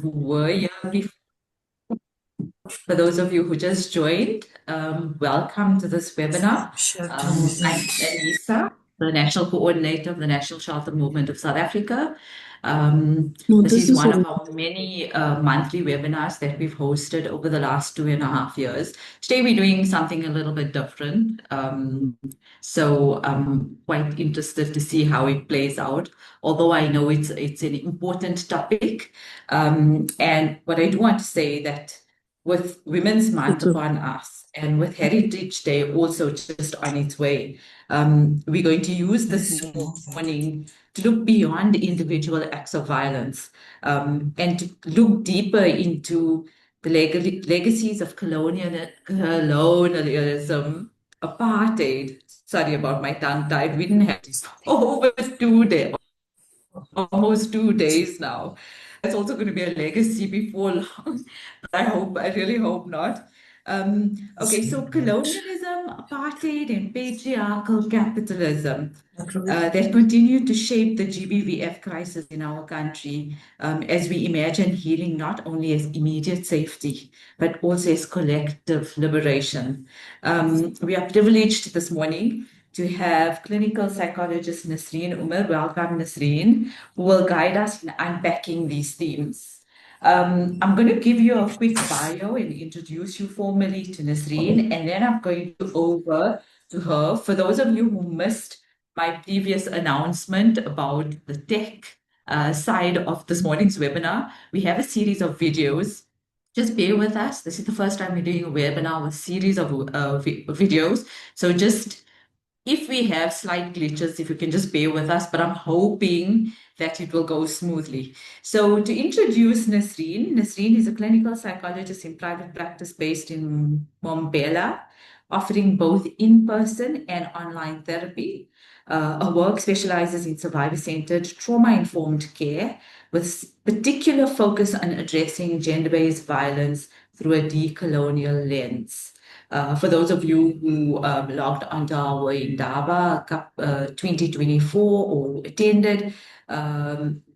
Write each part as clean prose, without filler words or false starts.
who were here before. For those of you who just joined, welcome to this webinar. I'm Anissa, the National Coordinator of the National Shelter Movement of South Africa. No, This this is is one of all. our many monthly webinars that we've hosted over the last 2.5 years. Today we're doing something a little bit different. So I'm quite interested to see how it plays out, although I know it's an important topic. And what I do want to say that with Women's Month Photo. upon us and with Heritage Day also just on its way, we're going to use this morning to look beyond individual acts of violence and to look deeper into the legacies of colonialism, apartheid. Sorry about my tongue tied. We didn't have over 2 days, almost 2 days now. That's also going to be a legacy before long. I really hope not. Okay, so colonialism, apartheid, and patriarchal capitalism that continue to shape the GBVF crisis in our country as we imagine healing not only as immediate safety, but also as collective liberation. We are privileged this morning to have clinical psychologist Nasreen Umar. Welcome, Nasreen, who will guide us in unpacking these themes. I'm going to give you a quick bio and introduce you formally to Nasreen, and then I'm going to over to her. For those of you who missed my previous announcement about the tech side of this morning's webinar, we have a series of videos. Just bear with us. This is the first time we're doing a webinar with a series of videos. So just if we have slight glitches, if you can just bear with us, but I'm hoping that it will go smoothly. So to introduce Nasreen, Nasreen is a clinical psychologist in private practice based in Mbombela, offering both in-person and online therapy. Her work specializes in survivor-centered, trauma-informed care with particular focus on addressing gender-based violence through a decolonial lens. For those of you who logged onto our Indaba 2024 or attended,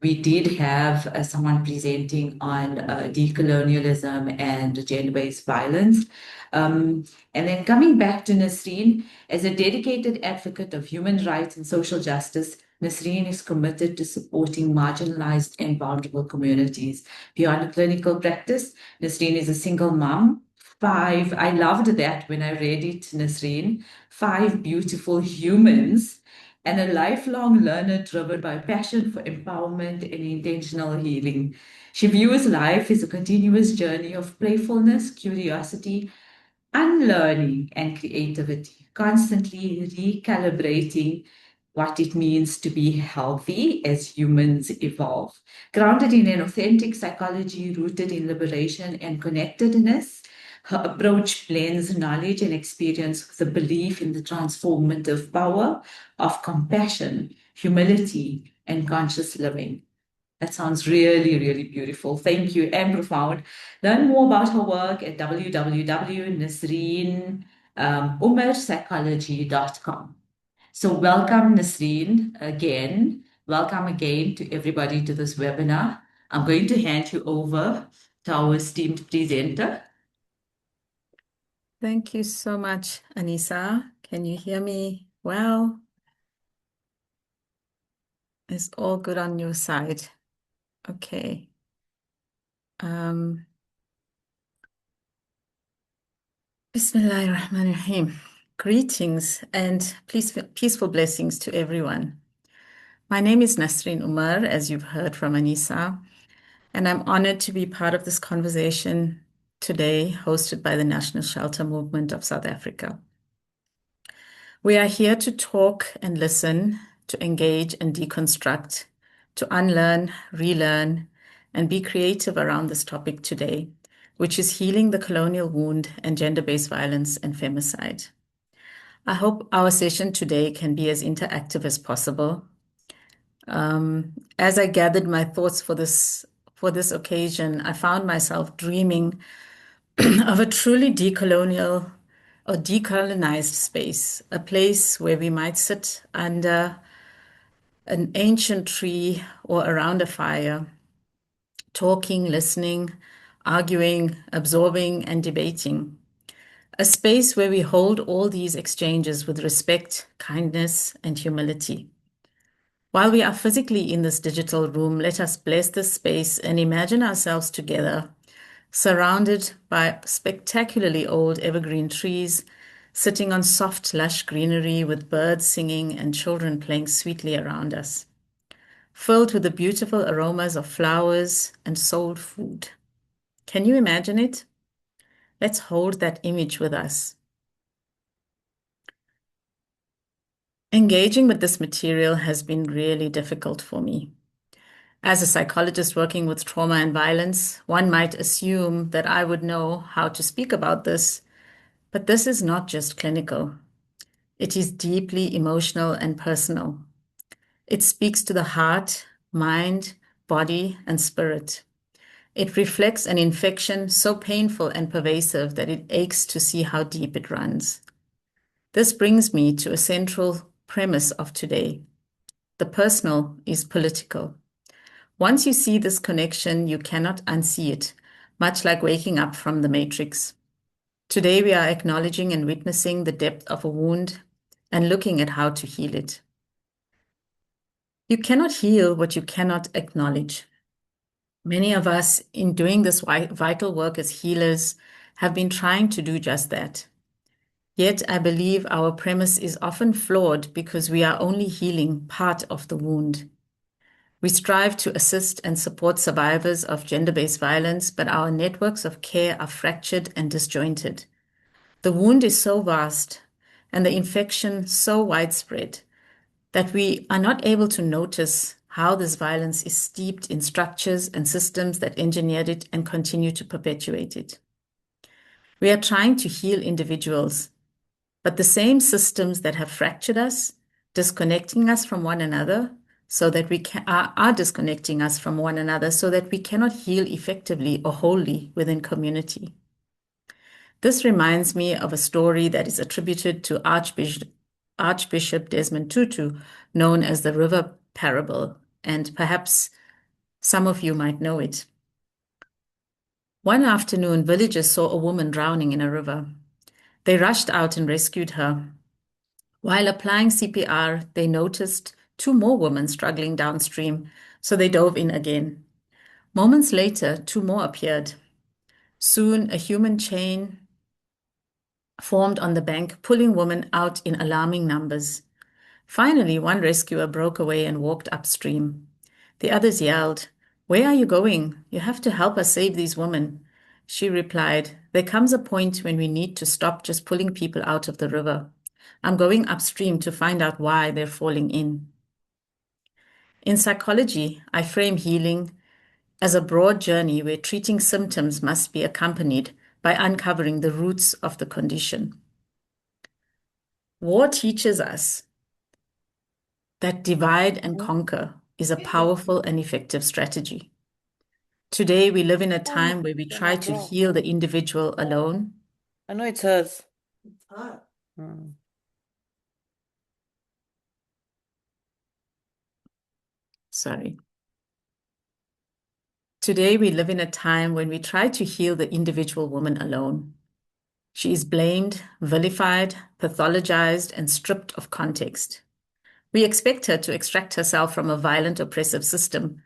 we did have someone presenting on decolonialism and gender-based violence. And then coming back to Nasreen, as a dedicated advocate of human rights and social justice, Nasreen is committed to supporting marginalized and vulnerable communities. Beyond clinical practice, Nasreen is a single mom. I loved that when I read it, Nasreen. 5 beautiful humans and a lifelong learner driven by passion for empowerment and intentional healing. She views life as a continuous journey of playfulness, curiosity, unlearning, and creativity, constantly recalibrating what it means to be healthy as humans evolve. Grounded in an authentic psychology rooted in liberation and connectedness, her approach blends knowledge and experience with a belief in the transformative power of compassion, humility, and conscious living. That sounds really, really beautiful. Thank you and profound. Learn more about her work at www.nasreenumarpsychology.com. So welcome, Nasreen, again. Welcome again to everybody to this webinar. I'm going to hand you over to our esteemed presenter. Thank you so much, Anissa. Can you hear me well? Is all good on your side? Okay. Bismillahirrahmanirrahim. Greetings and peaceful blessings to everyone. My name is Nasreen Umar, as you've heard from Anissa, and I'm honored to be part of this conversation today, hosted by the National Shelter Movement of South Africa. We are here to talk and listen, to engage and deconstruct, to unlearn, relearn, and be creative around this topic today, which is healing the colonial wound and gender-based violence and femicide. I hope our session today can be as interactive as possible. As I gathered my thoughts for this occasion, I found myself dreaming of a truly decolonial or decolonized space, a place where we might sit under an ancient tree or around a fire, talking, listening, arguing, absorbing, and debating. A space where we hold all these exchanges with respect, kindness, and humility. While we are physically in this digital room, let us bless this space and imagine ourselves together, surrounded by spectacularly old evergreen trees, sitting on soft, lush greenery with birds singing and children playing sweetly around us, filled with the beautiful aromas of flowers and soul food. Can you imagine it? Let's hold that image with us. Engaging with this material has been really difficult for me. As a psychologist working with trauma and violence, one might assume that I would know how to speak about this, but this is not just clinical. It is deeply emotional and personal. It speaks to the heart, mind, body, and spirit. It reflects an infection so painful and pervasive that it aches to see how deep it runs. This brings me to a central premise of today. The personal is political. Once you see this connection, you cannot unsee it, much like waking up from the matrix. Today, we are acknowledging and witnessing the depth of a wound and looking at how to heal it. You cannot heal what you cannot acknowledge. Many of us, in doing this vital work as healers, have been trying to do just that. Yet, I believe our premise is often flawed because we are only healing part of the wound. We strive to assist and support survivors of gender-based violence, but our networks of care are fractured and disjointed. The wound is so vast and the infection so widespread that we are not able to notice how this violence is steeped in structures and systems that engineered it and continue to perpetuate it. We are trying to heal individuals, but the same systems that have fractured us, disconnecting us from one another, so that are disconnecting us from one another so that we cannot heal effectively or wholly within community. This reminds me of a story that is attributed to Archbishop Desmond Tutu, known as the river parable, and perhaps some of you might know it. One afternoon, villagers saw a woman drowning in a river. They rushed out and rescued her. While applying CPR, they noticed two more women struggling downstream, so they dove in again. Moments later, two more appeared. Soon, a human chain formed on the bank, pulling women out in alarming numbers. Finally, one rescuer broke away and walked upstream. The others yelled, "Where are you going? You have to help us save these women." She replied, "There comes a point when we need to stop just pulling people out of the river. I'm going upstream to find out why they're falling in." In psychology, I frame healing as a broad journey where treating symptoms must be accompanied by uncovering the roots of the condition. War teaches us that divide and conquer is a powerful and effective strategy. Today, we live in a time where we try to heal the individual alone. I know it's hers. Sorry. Today, we live in a time when we try to heal the individual woman alone. She is blamed, vilified, pathologized, and stripped of context. We expect her to extract herself from a violent, oppressive system,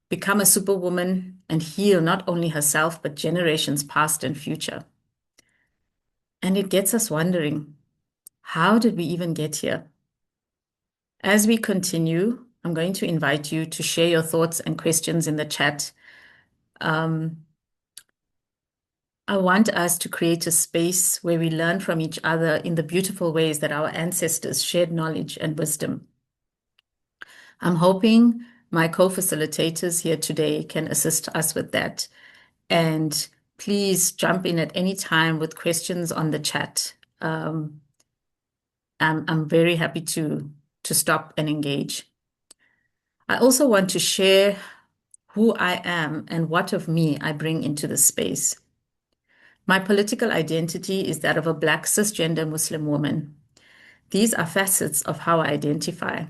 become a superwoman, and heal not only herself, but generations past and future. And it gets us wondering, how did we even get here? As we continue, I'm going to invite you to share your thoughts and questions in the chat. I want us to create a space where we learn from each other in the beautiful ways that our ancestors shared knowledge and wisdom. I'm hoping my co-facilitators here today can assist us with that. And please jump in at any time with questions on the chat. I'm very happy to stop and engage. I also want to share who I am and what of me I bring into the space. My political identity is that of a Black cisgender Muslim woman. These are facets of how I identify.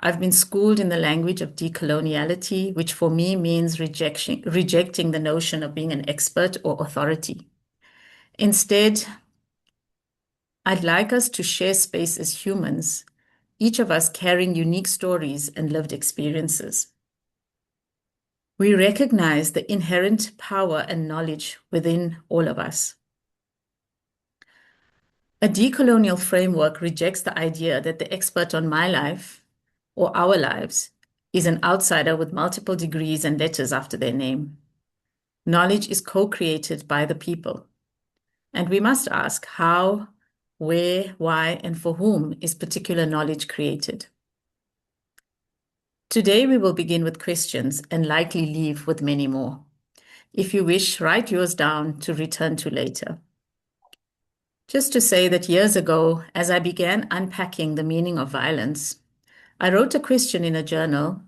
I've been schooled in the language of decoloniality, which for me means rejecting the notion of being an expert or authority. Instead, I'd like us to share space as humans, each of us carrying unique stories and lived experiences. We recognize the inherent power and knowledge within all of us. A decolonial framework rejects the idea that the expert on my life or our lives is an outsider with multiple degrees and letters after their name. Knowledge is co-created by the people. And we must ask how, where, why, and for whom is particular knowledge created. Today, we will begin with questions and likely leave with many more. If you wish, write yours down to return to later. Just to say that years ago, as I began unpacking the meaning of violence, I wrote a question in a journal: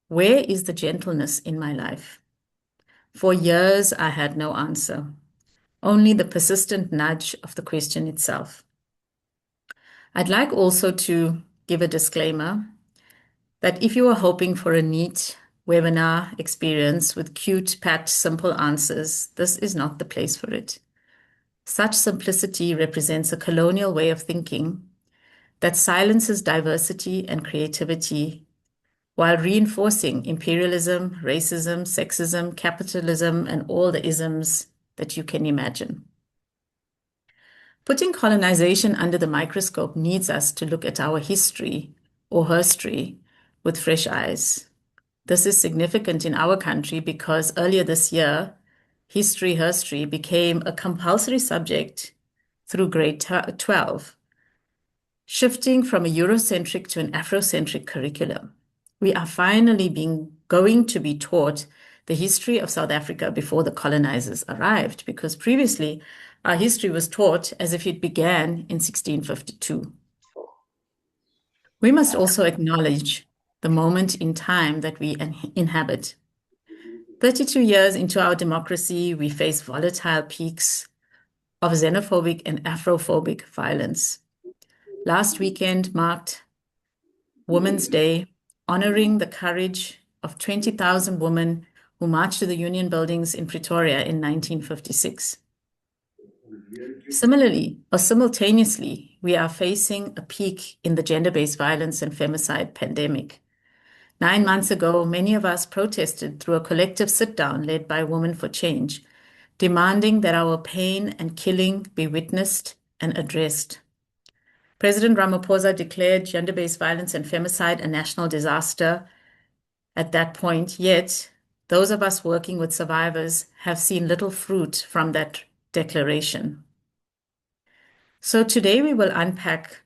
where is the gentleness in my life? For years, I had no answer, only the persistent nudge of the question itself. I'd like also to give a disclaimer that if you are hoping for a neat webinar experience with cute, pat, simple answers, this is not the place for it. Such simplicity represents a colonial way of thinking that silences diversity and creativity while reinforcing imperialism, racism, sexism, capitalism, and all the isms that you can imagine. Putting colonization under the microscope needs us to look at our history or herstory with fresh eyes. This is significant in our country because earlier this year, history herstory became a compulsory subject through grade 12, shifting from a Eurocentric to an Afrocentric curriculum. We are finally going to be taught the history of South Africa before the colonizers arrived, because previously our history was taught as if it began in 1652. We must also acknowledge the moment in time that we inhabit. 32 years into our democracy, we face volatile peaks of xenophobic and Afrophobic violence. Last weekend marked Women's Day, honoring the courage of 20,000 women who marched to the Union buildings in Pretoria in 1956. Similarly, or simultaneously, we are facing a peak in the gender-based violence and femicide pandemic. 9 months ago, many of us protested through a collective sit-down led by Women for Change, demanding that our pain and killing be witnessed and addressed. President Ramaphosa declared gender-based violence and femicide a national disaster at that point, yet those of us working with survivors have seen little fruit from that declaration. So today we will unpack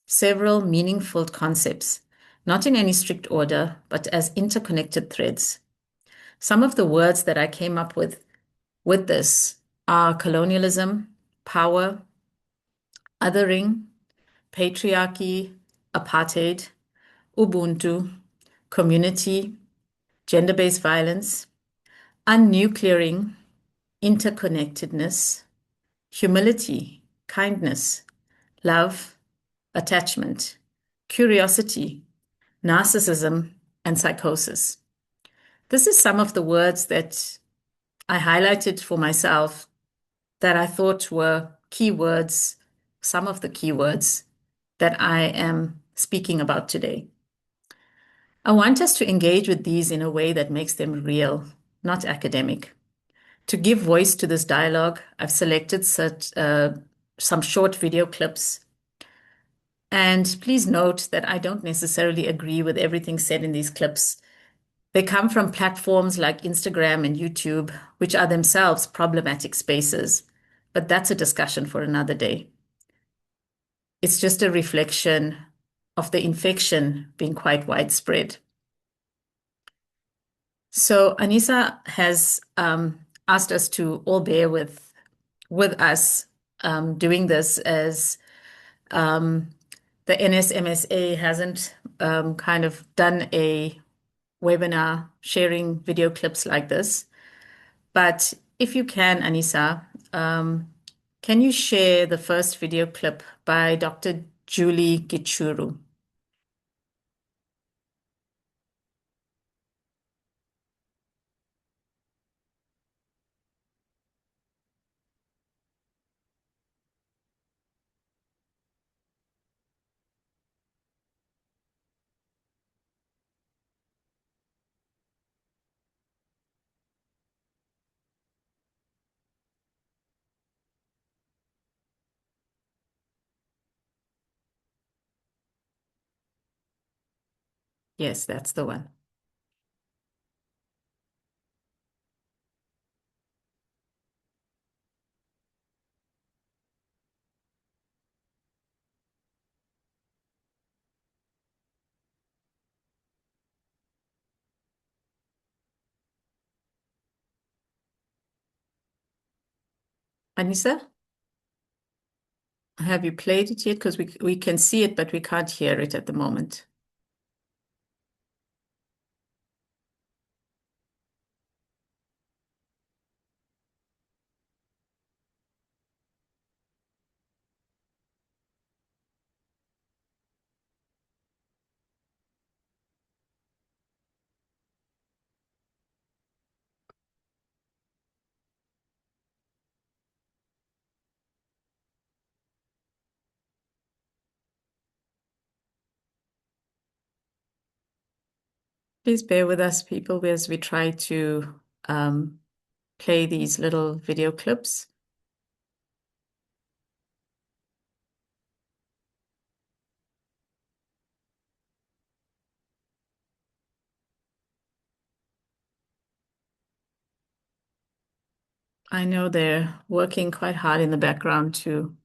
several meaningful concepts, not in any strict order, but as interconnected threads. Some of the words that I came up with this are colonialism, power, othering, patriarchy, apartheid, Ubuntu, community, gender-based violence, unnuclearing, interconnectedness, humility, kindness, love, attachment, curiosity, narcissism, and psychosis. This is some of the words that I highlighted for myself that I thought were keywords, some of the keywords that I am speaking about today. I want us to engage with these in a way that makes them real, not academic. To give voice to this dialogue, I've selected some short video clips. And please note that I don't necessarily agree with everything said in these clips. They come from platforms like Instagram and YouTube, which are themselves problematic spaces. But that's a discussion for another day. It's just a reflection of the infection being quite widespread. So Anissa has asked us to all bear with us doing this, as the NSMSA hasn't kind of done a webinar sharing video clips like this. But if you can, Anissa, can you share the first video clip by Dr. Julie Gichuru? Yes, that's the one. Anissa, have you played it yet? Because we can see it, but we can't hear it at the moment. Please bear with us, people, as we try to play these little video clips. I know they're working quite hard in the background to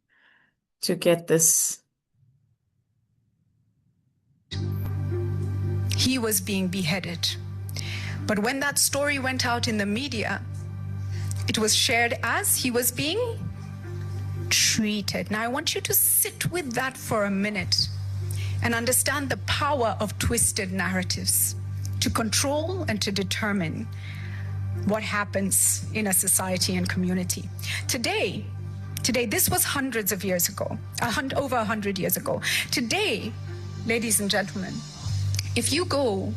get this. He was being beheaded. But when that story went out in the media, it was shared as he was being treated. Now, I want you to sit with that for a minute and understand the power of twisted narratives to control and to determine what happens in a society and community. Today, this was hundreds of years ago, over 100 years ago. Today, ladies and gentlemen, if you go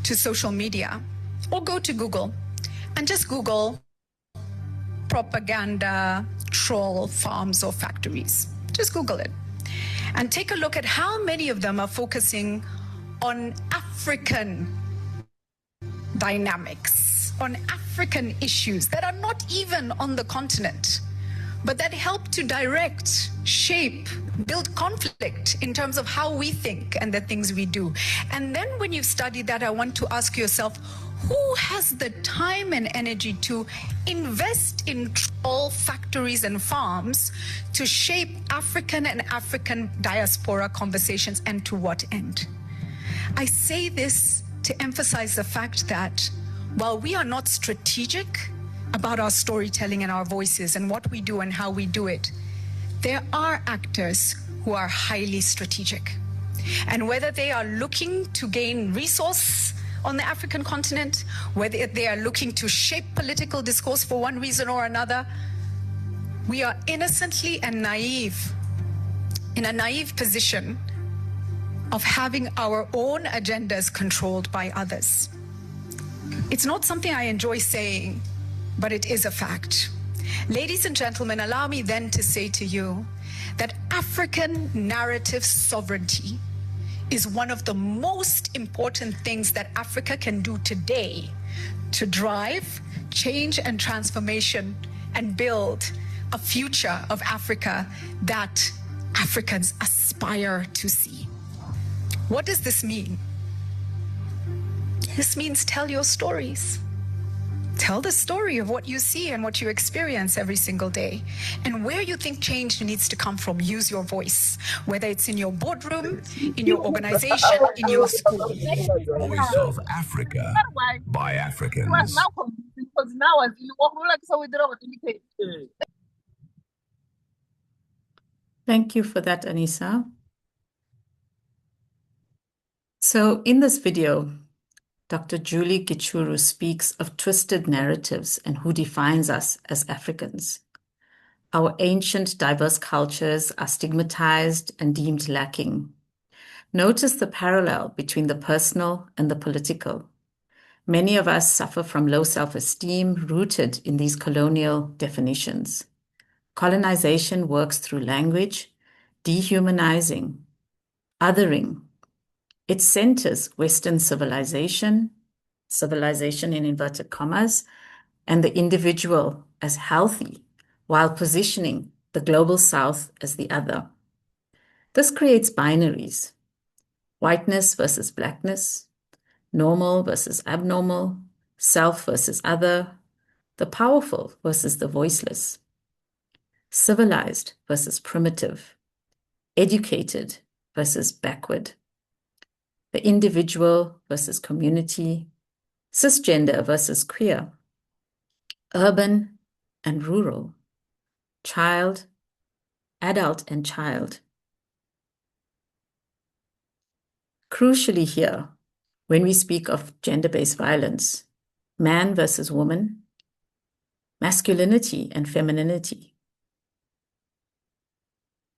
to social media or go to Google and just Google propaganda troll farms or factories, just Google it and take a look at how many of them are focusing on African dynamics, on African issues that are not even on the continent, but that help to direct, shape, build conflict in terms of how we think and the things we do. And then when you've studied that, I want to ask yourself, who has the time and energy to invest in troll factories and farms to shape African and African diaspora conversations, and to what end? I say this to emphasize the fact that while we are not strategic about our storytelling and our voices and what we do and how we do it, there are actors who are highly strategic. And whether they are looking to gain resource on the African continent, whether they are looking to shape political discourse for one reason or another, we are innocently and naive, in a naive position of having our own agendas controlled by others. It's not something I enjoy saying, but it is a fact. Ladies and gentlemen, allow me then to say to you that African narrative sovereignty is one of the most important things that Africa can do today to drive change and transformation and build a future of Africa that Africans aspire to see. What does this mean? This means tell your stories. Tell the story of what you see and what you experience every single day. And where you think change needs to come from, use your voice. Whether it's in your boardroom, in your organization, in your school. Voice of Africa by Africans. Thank you for that, Anissa. So in this video, Dr. Julie Gichuru speaks of twisted narratives and who defines us as Africans. Our ancient, diverse cultures are stigmatized and deemed lacking. Notice the parallel between the personal and the political. Many of us suffer from low self-esteem rooted in these colonial definitions. Colonization works through language, dehumanizing, othering. It centers Western civilization in inverted commas, and the individual as healthy, while positioning the global South as the other. This creates binaries: whiteness versus blackness, normal versus abnormal, self versus other, the powerful versus the voiceless, civilized versus primitive, educated versus backward, the individual versus community, cisgender versus queer, urban and rural, child, adult and child. Crucially here, when we speak of gender-based violence, man versus woman, masculinity and femininity.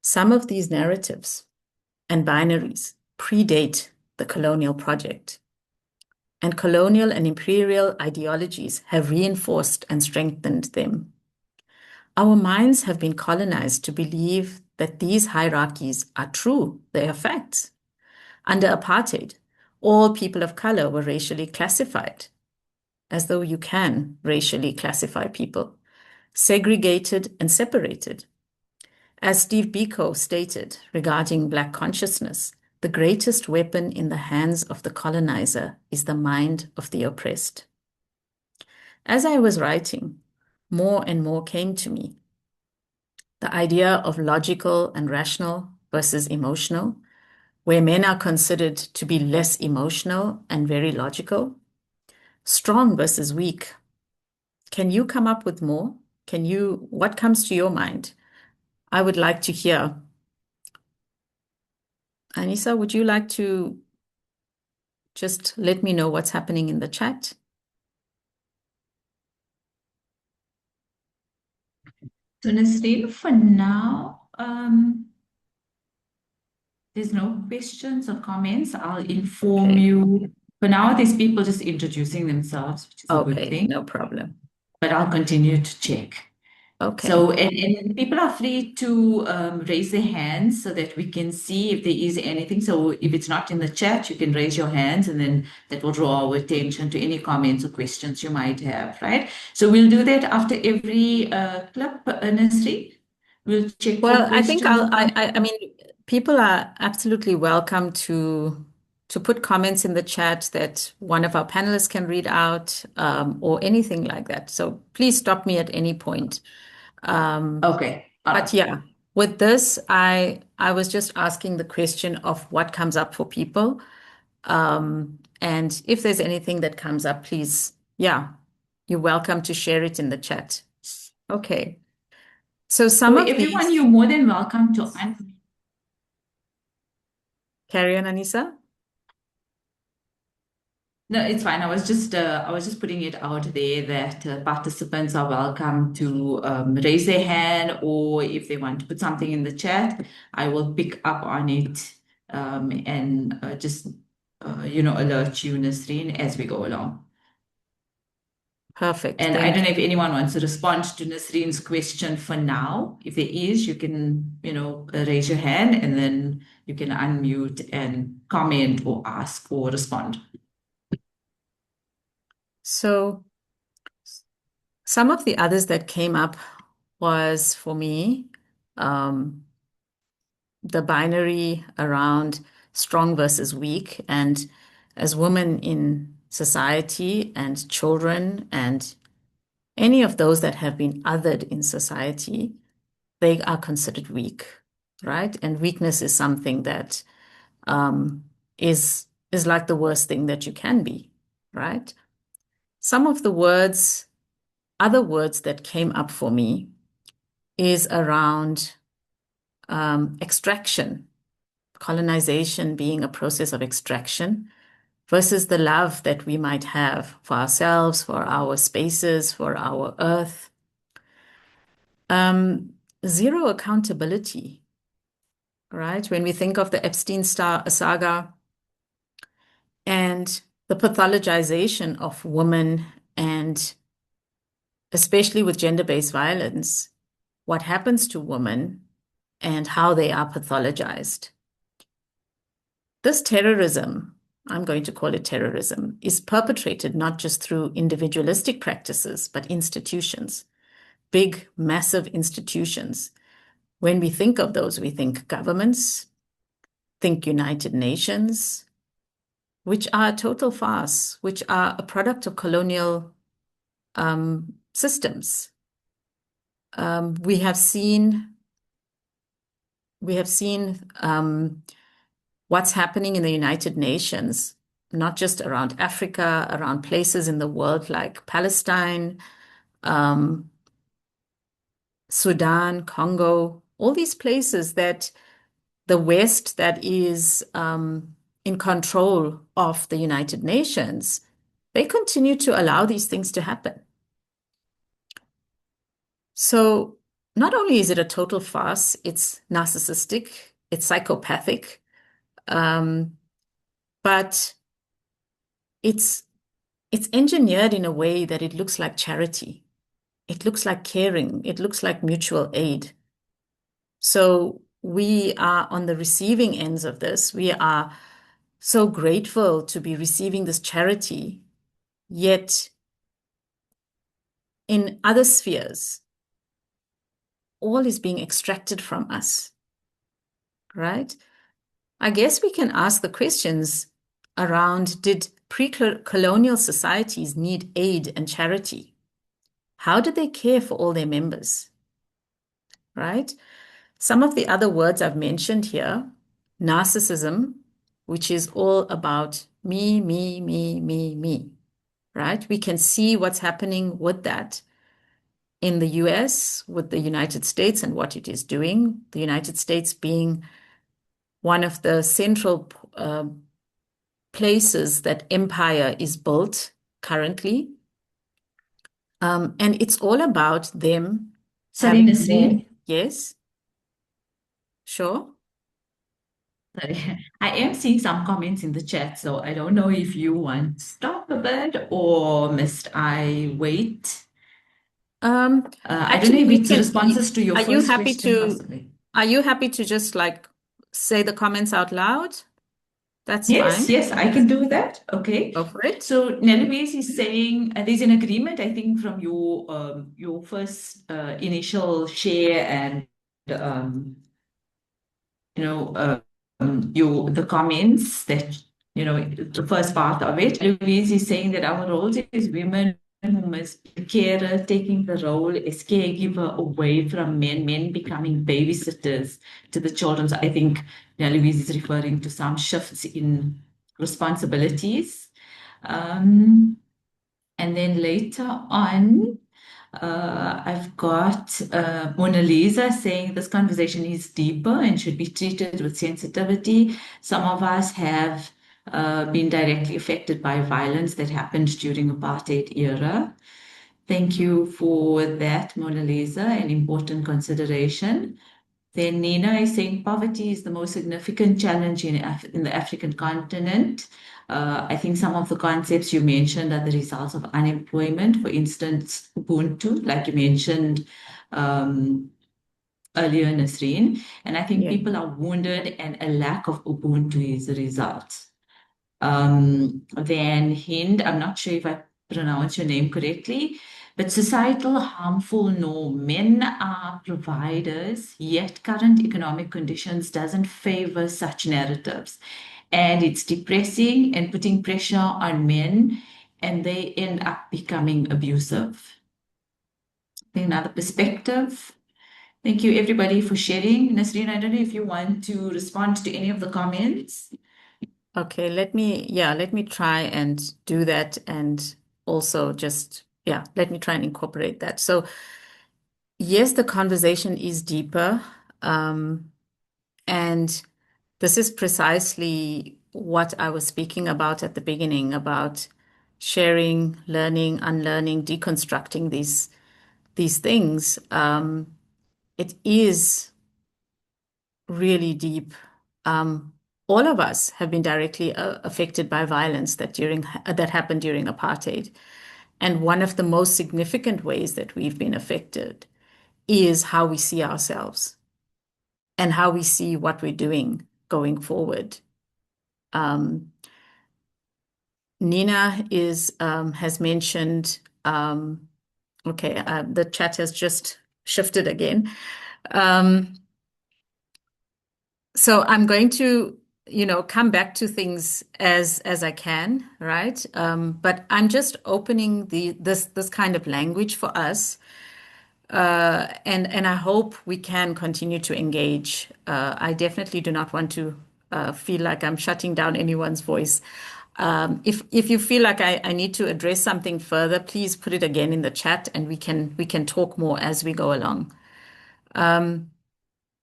Some of these narratives and binaries predate the colonial project, and colonial and imperial ideologies have reinforced and strengthened them. Our minds have been colonized to believe that these hierarchies are true, they are facts. Under apartheid, all people of color were racially classified, as though you can racially classify people, segregated and separated. As Steve Biko stated regarding Black consciousness, the greatest weapon in the hands of the colonizer is the mind of the oppressed. As I was writing, more and more came to me. The idea of logical and rational versus emotional, where men are considered to be less emotional and very logical. Strong versus weak. Can you come up with more? What comes to your mind? I would like to hear. Anissa, would you like to just let me know what's happening in the chat? So Nasreen, for now, there's no questions or comments. I'll inform you. For now, there's people just introducing themselves, which is a good Okay, thing. no problem. But I'll continue to check. Okay. So, and people are free to raise their hands so that we can see if there is anything. So if it's not in the chat, you can raise your hands and then that will draw our attention to any comments or questions you might have, right? So we'll do that after every clip, Nasreen. We'll check for Well, I think questions. I mean, people are absolutely welcome to put comments in the chat that one of our panelists can read out, or anything like that. So please stop me at any point. Okay. All But right. yeah, with this, I was just asking the question of what comes up for people. And if there's anything that comes up, please, yeah, you're welcome to share it in the chat. Okay. So some So of everyone, these, you're more than welcome to carry on, Anissa. No, it's fine. I was just putting it out there that participants are welcome to raise their hand, or if they want to put something in the chat, I will pick up on it and just alert you, Nasreen, as we go along. Perfect. And I Thank don't know you. if anyone wants to respond to Nasreen's question for now. If there is, you can, raise your hand and then you can unmute and comment or ask or respond. So some of the others that came up was for me, the binary around strong versus weak. And as women in society and children and any of those that have been othered in society, they are considered weak, right? And weakness is something that is like the worst thing that you can be, right? Some of the other words that came up for me is around extraction, colonization being a process of extraction versus the love that we might have for ourselves, for our spaces, for our earth. Zero accountability, right? When we think of the Epstein saga and the pathologization of women, and especially with gender-based violence, what happens to women and how they are pathologized. This terrorism, I'm going to call it terrorism, is perpetrated not just through individualistic practices, but institutions, big, massive institutions. When we think of those, we think governments, think United Nations, which are a total farce, which are a product of colonial systems. We have seen what's happening in the United Nations, not just around Africa, around places in the world like Palestine, Sudan, Congo, all these places that the West that is in control of the United Nations, they continue to allow these things to happen. So not only is it a total farce, it's narcissistic, it's psychopathic, but it's engineered in a way that it looks like charity. It looks like caring. It looks like mutual aid. So we are on the receiving ends of this. We are so grateful to be receiving this charity, yet in other spheres, all is being extracted from us, right? I guess we can ask the questions around, did pre-colonial societies need aid and charity? How did they care for all their members, right? Some of the other words I've mentioned here, narcissism, which is all about me, me, me, me, me, right? We can see what's happening with that in the US, with the United States and what it is doing. The United States being one of the central places that empire is built currently. And it's all about them Sorry, having more. Nasreen. Yes, sure. Sorry, I am seeing some comments in the chat, so I don't know if you want to stop a bit or must I wait? I don't know Actually, if we it's can. responses to your Are you first happy question, to? possibly. Are you happy to just like say the comments out loud? That's Yes, fine. yes, I can do that. Okay. Go for it. So Nellyways is saying there's an agreement, I think, from your first initial share and you know the comments that the first part of it. Louise is saying that our roles as women who must be carer, taking the role as caregiver away from men becoming babysitters to the children. So I think Louise is referring to some shifts in responsibilities. And then later on, I've got Mona Lisa saying this conversation is deeper and should be treated with sensitivity. Some of us have been directly affected by violence that happened during apartheid era. Thank you for that, Mona Lisa, an important consideration. Then Nina is saying poverty is the most significant challenge in the African continent. I think some of the concepts you mentioned are the results of unemployment. For instance, Ubuntu, like you mentioned earlier, Nasreen. And I think Yeah. people are wounded and a lack of Ubuntu is the result. Then Hind, I'm not sure if I pronounce your name correctly, but societal harmful norm. Men are providers, yet current economic conditions doesn't favor such narratives. And it's depressing and putting pressure on men, and they end up becoming abusive. Another perspective. Thank you everybody for sharing. Nasreen, I don't know if you want to respond to any of the comments. Okay, let me try and do that, and also just let me try and incorporate that. So yes, the conversation is deeper, and this is precisely what I was speaking about at the beginning, about sharing, learning, unlearning, deconstructing these things. It is really deep. All of us have been directly affected by violence that happened during apartheid. And one of the most significant ways that we've been affected is how we see ourselves and how we see what we're doing going forward. Nina has mentioned, the chat has just shifted again. So I'm going to come back to things as I can, right? But I'm just opening this kind of language for us, and I hope we can continue to engage. I definitely do not want to feel like I'm shutting down anyone's voice. If you feel like I need to address something further, please put it again in the chat, and we can talk more as we go along.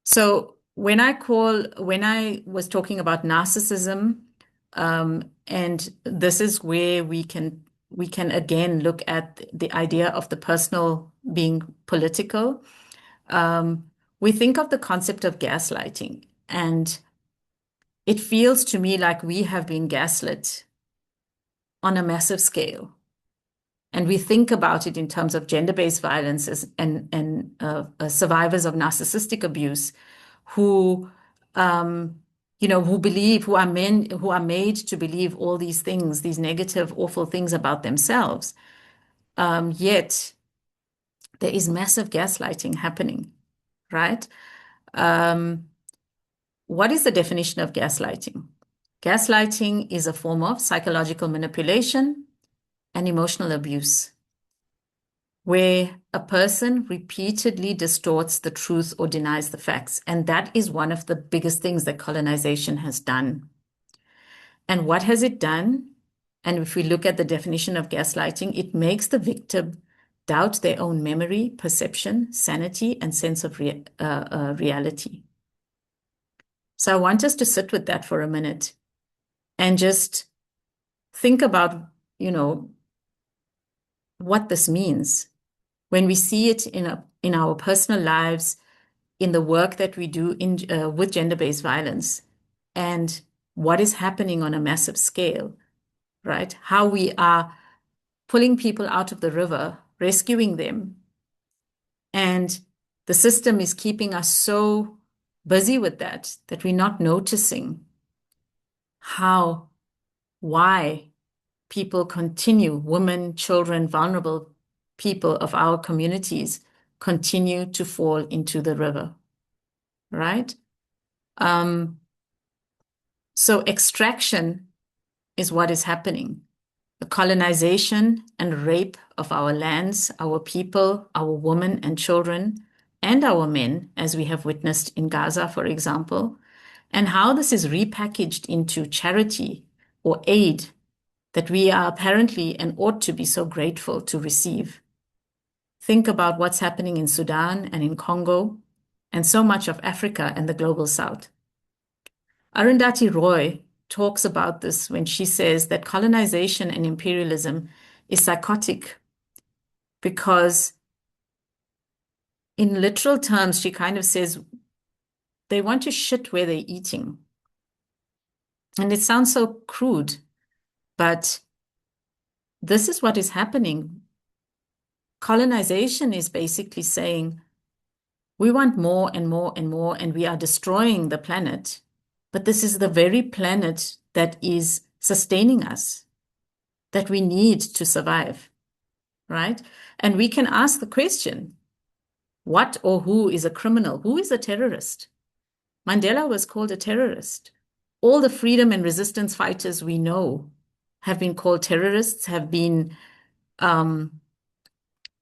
So when I was talking about narcissism, and this is where we can again look at the idea of the personal being political. We think of the concept of gaslighting, and it feels to me like we have been gaslit on a massive scale. And we think about it in terms of gender-based violence and survivors of narcissistic abuse who who are men who are made to believe all these things, these negative, awful things about themselves. Yet there is massive gaslighting happening, right? What is the definition of gaslighting? Gaslighting is a form of psychological manipulation and emotional abuse, where a person repeatedly distorts the truth or denies the facts. And that is one of the biggest things that colonization has done. And what has it done? And if we look at the definition of gaslighting, it makes the victim doubt their own memory, perception, sanity, and sense of reality. So I want us to sit with that for a minute and just think about, what this means when we see it in our personal lives, in the work that we do with gender-based violence, and what is happening on a massive scale, right? How we are pulling people out of the river, rescuing them, and the system is keeping us so busy with that we're not noticing why people continue, women, children, vulnerable people of our communities continue to fall into the river, right? So extraction is what is happening. The colonization and rape of our lands, our people, our women and children, and our men, as we have witnessed in Gaza, for example, and how this is repackaged into charity or aid that we are apparently and ought to be so grateful to receive. Think about what's happening in Sudan and in Congo and so much of Africa and the global South. Arundhati Roy talks about this when she says that colonization and imperialism is psychotic because in literal terms, she kind of says they want to shit where they're eating. And it sounds so crude, but this is what is happening. Colonization is basically saying we want more and more and more, and we are destroying the planet. But this is the very planet that is sustaining us, that we need to survive, right? And we can ask the question, what or who is a criminal? Who is a terrorist? Mandela was called a terrorist. All the freedom and resistance fighters we know have been called terrorists, have been,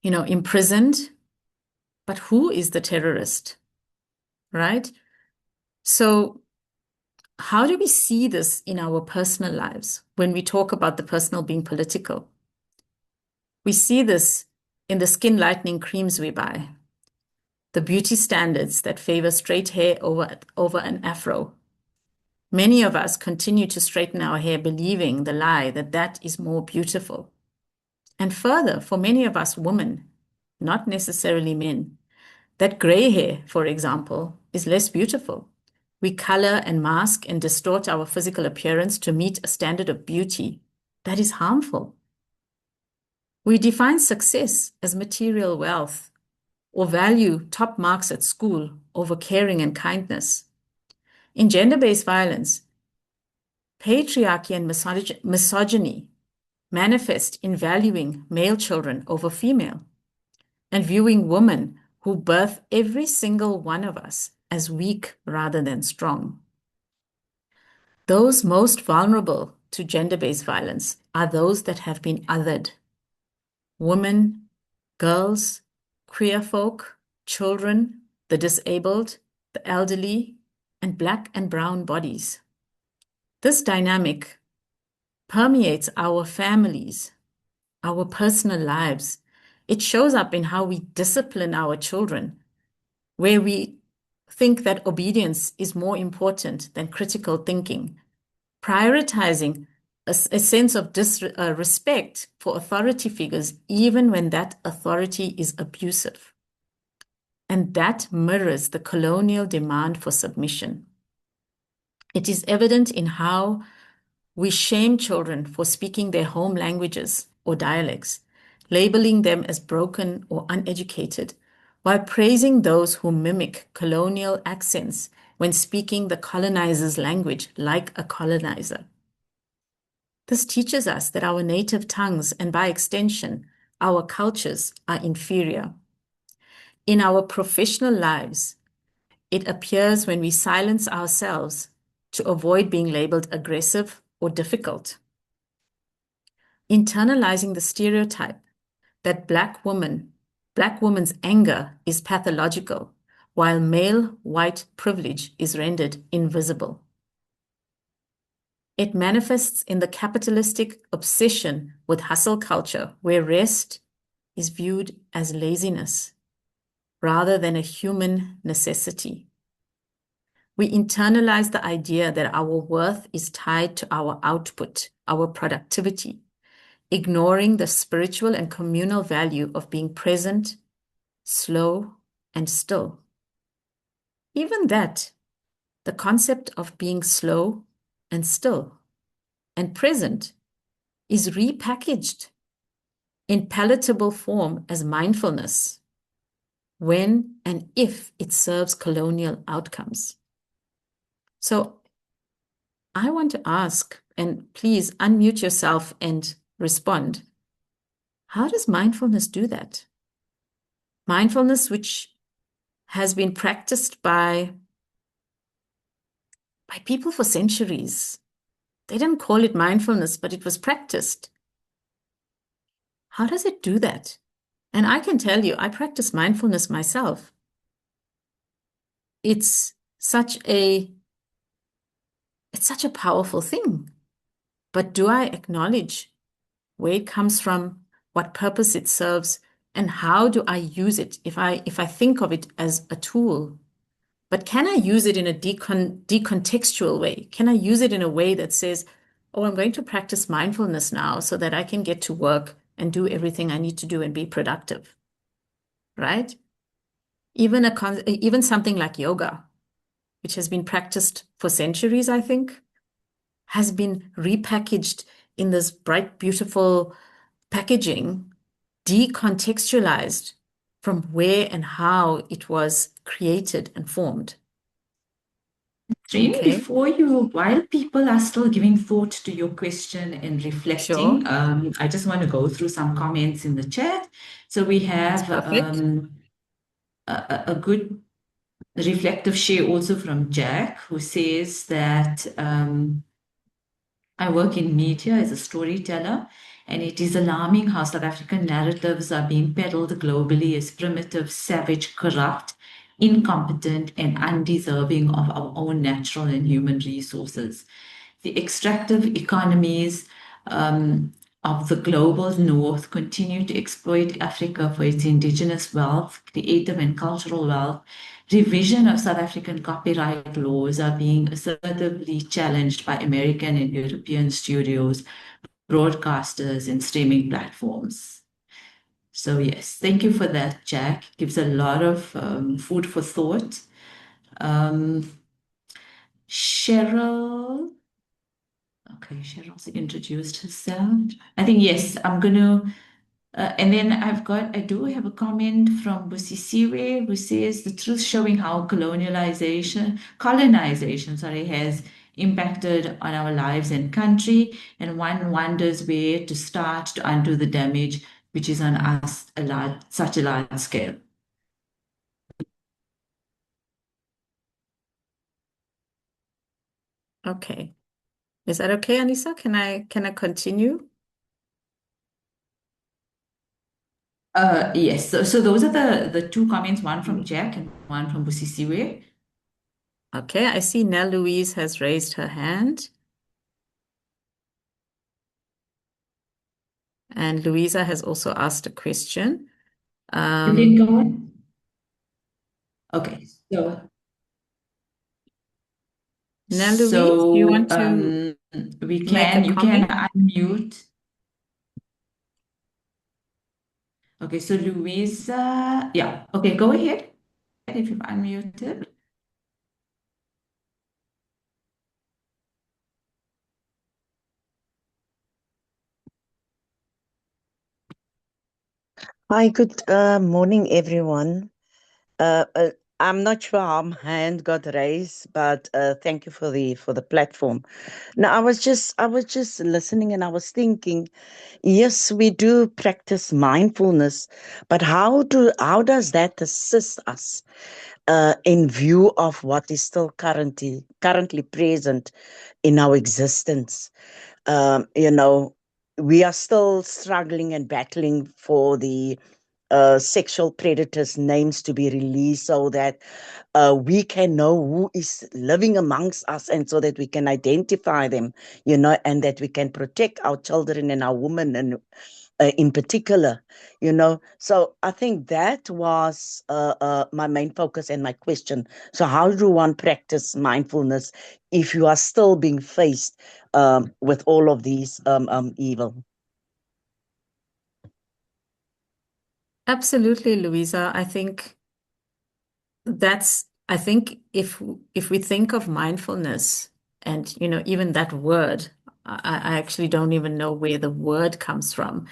imprisoned. But who is the terrorist, right? So how do we see this in our personal lives when we talk about the personal being political? We see this in the skin lightening creams we buy, the beauty standards that favor straight hair over an afro. Many of us continue to straighten our hair believing the lie that that is more beautiful. And further, for many of us women, not necessarily men, that gray hair, for example, is less beautiful. We color and mask and distort our physical appearance to meet a standard of beauty that is harmful. We define success as material wealth or value top marks at school over caring and kindness. In gender-based violence, patriarchy and misogyny manifest in valuing male children over female and viewing women who birth every single one of us as weak rather than strong. Those most vulnerable to gender-based violence are those that have been othered. Women, girls, queer folk, children, the disabled, the elderly, and Black and brown bodies. This dynamic permeates our families, our personal lives. It shows up in how we discipline our children, where we think that obedience is more important than critical thinking, prioritizing a sense of respect for authority figures, even when that authority is abusive. And that mirrors the colonial demand for submission. It is evident in how we shame children for speaking their home languages or dialects, labeling them as broken or uneducated, while praising those who mimic colonial accents when speaking the colonizer's language like a colonizer. This teaches us that our native tongues and by extension, our cultures are inferior. In our professional lives, it appears when we silence ourselves to avoid being labeled aggressive or difficult. Internalizing the stereotype that Black woman's anger is pathological, while male white privilege is rendered invisible. It manifests in the capitalistic obsession with hustle culture, where rest is viewed as laziness rather than a human necessity. We internalize the idea that our worth is tied to our output, our productivity, ignoring the spiritual and communal value of being present, slow, and still. Even that, the concept of being slow and still and present is repackaged in palatable form as mindfulness when and if it serves colonial outcomes. So I want to ask, and please unmute yourself and respond. How does mindfulness do that? Mindfulness, which has been practiced by people for centuries. They didn't call it mindfulness, but it was practiced. How does it do that? And I can tell you, I practice mindfulness myself. It's such a powerful thing. But do I acknowledge where it comes from, what purpose it serves, and how do I use it if I think of it as a tool? But can I use it in a decontextual way? Can I use it in a way that says, oh, I'm going to practice mindfulness now so that I can get to work and do everything I need to do and be productive, right? Even something like yoga, which has been practiced for centuries, I think, has been repackaged in this bright, beautiful packaging, decontextualized from where and how it was created and formed. Jane, while people are still giving thought to your question and reflecting, Sure. I just want to go through some comments in the chat. So we have a good reflective share also from Jack, who says that I work in media as a storyteller, and it is alarming how South African narratives are being peddled globally as primitive, savage, corrupt, incompetent, and undeserving of our own natural and human resources. The extractive economies of the global north continue to exploit Africa for its indigenous wealth, creative and cultural wealth. Revision of South African copyright laws are being assertively challenged by American and European studios, broadcasters, and streaming platforms. So yes, thank you for that, Jack. Gives a lot of food for thought. Cheryl. Okay, Cheryl's introduced herself. I think, yes, I'm going to, and then I do have a comment from Busisiwe who says the truth showing how colonization, has impacted on our lives and country, and one wonders where to start to undo the damage which is on us such a large scale. Okay. Is that okay, Anissa? Can I continue? Yes. So those are the two comments, one from Jack and one from Busisiwe. Okay, I see Nell Louise has raised her hand. And Louisa has also asked a question. You can go on. Okay. Nell Louise, do you want to you make a can comment? unmute. Okay, so Louisa, yeah. Okay, go ahead if you've unmuted. Hi, good morning, everyone. I'm not sure how my hand got raised, but thank you for the platform. Now, I was just listening, and I was thinking, yes, we do practice mindfulness, but how does that assist us in view of what is still currently present in our existence? You know, we are still struggling and battling for the sexual predators' names to be released so that we can know who is living amongst us, and so that we can identify them, and that we can protect our children and our women, and in particular, So I think that was my main focus and my question. So how do one practice mindfulness if you are still being faced with all of these evil? Absolutely, Louisa. I think if we think of mindfulness and, even that word, I actually don't even know where the word comes from.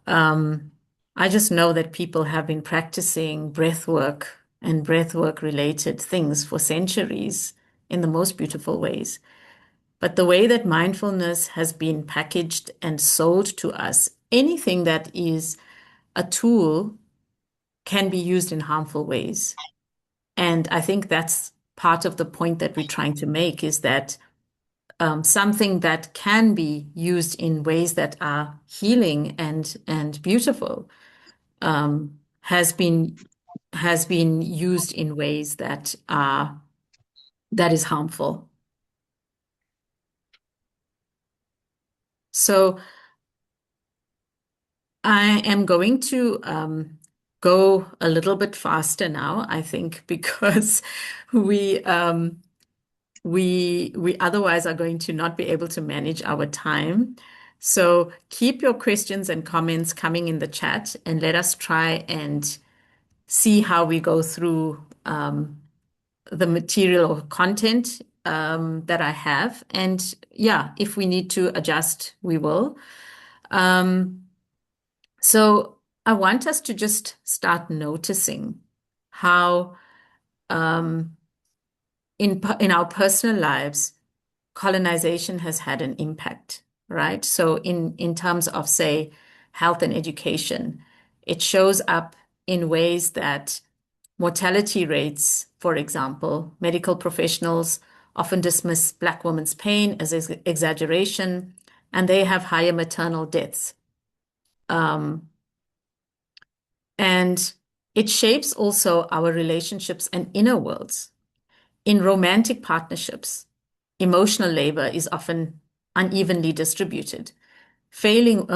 I just know that people have been practicing breath work and breath work related things for centuries in the most beautiful ways. But the way that mindfulness has been packaged and sold to us, anything that is a tool can be used in harmful ways. And I think that's part of the point that we're trying to make, is that something that can be used in ways that are healing and beautiful has been used in ways that is harmful. So I am going to go a little bit faster now, I think, because we otherwise are going to not be able to manage our time. So keep your questions and comments coming in the chat, and let us try and see how we go through the material or content that I have. And yeah, if we need to adjust, we will. So I want us to just start noticing how in our personal lives, colonization has had an impact, right? So in terms of, say, health and education, it shows up in ways that mortality rates, for example, medical professionals often dismiss Black women's pain as exaggeration, and they have higher maternal deaths. And it shapes also our relationships and inner worlds. In romantic partnerships, emotional labor is often unevenly distributed, falling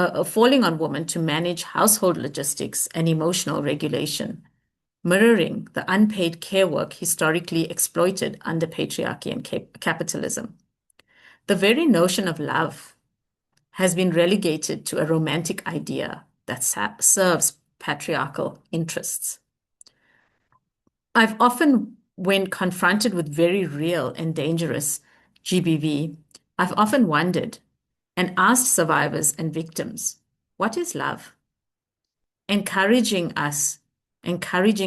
on women to manage household logistics and emotional regulation, mirroring the unpaid care work historically exploited under patriarchy and capitalism. The very notion of love has been relegated to a romantic idea that serves patriarchal interests. I've often, when confronted with very real and dangerous GBV, I've often wondered and asked survivors and victims, what is love? Encouraging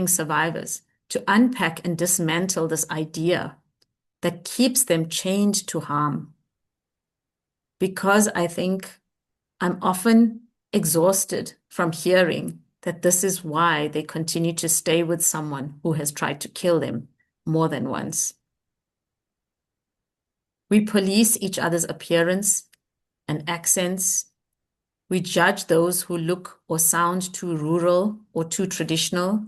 survivors to unpack and dismantle this idea that keeps them chained to harm. Because I think I'm often exhausted from hearing that this is why they continue to stay with someone who has tried to kill them more than once. We police each other's appearance and accents. We judge those who look or sound too rural or too traditional.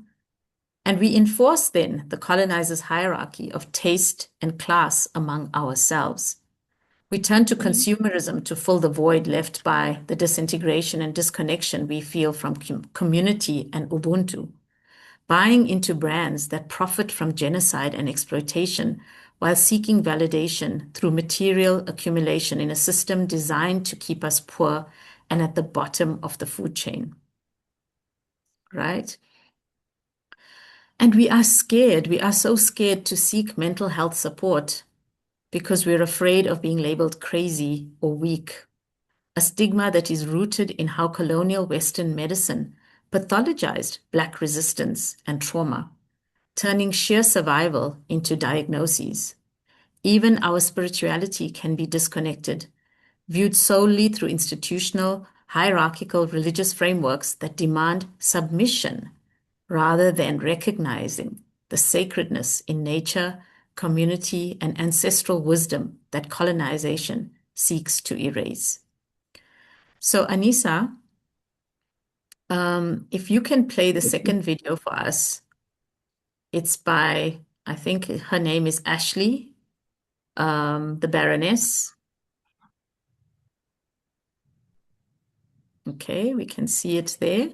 And we enforce then the colonizers' hierarchy of taste and class among ourselves. We turn to consumerism to fill the void left by the disintegration and disconnection we feel from community and Ubuntu, buying into brands that profit from genocide and exploitation while seeking validation through material accumulation in a system designed to keep us poor and at the bottom of the food chain. Right? And we are scared. We are so scared to seek mental health support because we're afraid of being labeled crazy or weak, a stigma that is rooted in how colonial Western medicine pathologized Black resistance and trauma, turning sheer survival into diagnoses. Even our spirituality can be disconnected, viewed solely through institutional, hierarchical religious frameworks that demand submission rather than recognizing the sacredness in nature, community, and ancestral wisdom that colonization seeks to erase. So, Anissa, if you can play the second video for us, it's by, I think her name is Ashley, the Baroness. Okay, we can see it there.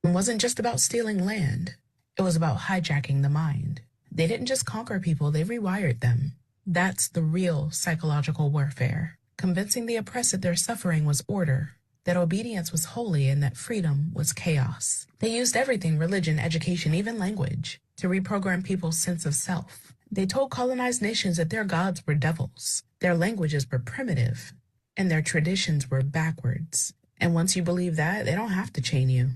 It wasn't just about stealing land. It was about hijacking the mind. They didn't just conquer people, they rewired them. That's the real psychological warfare. Convincing the oppressed that their suffering was order, that obedience was holy, and that freedom was chaos. They used everything, religion, education, even language, to reprogram people's sense of self. They told colonized nations that their gods were devils, their languages were primitive, and their traditions were backwards. And once you believe that, they don't have to chain you.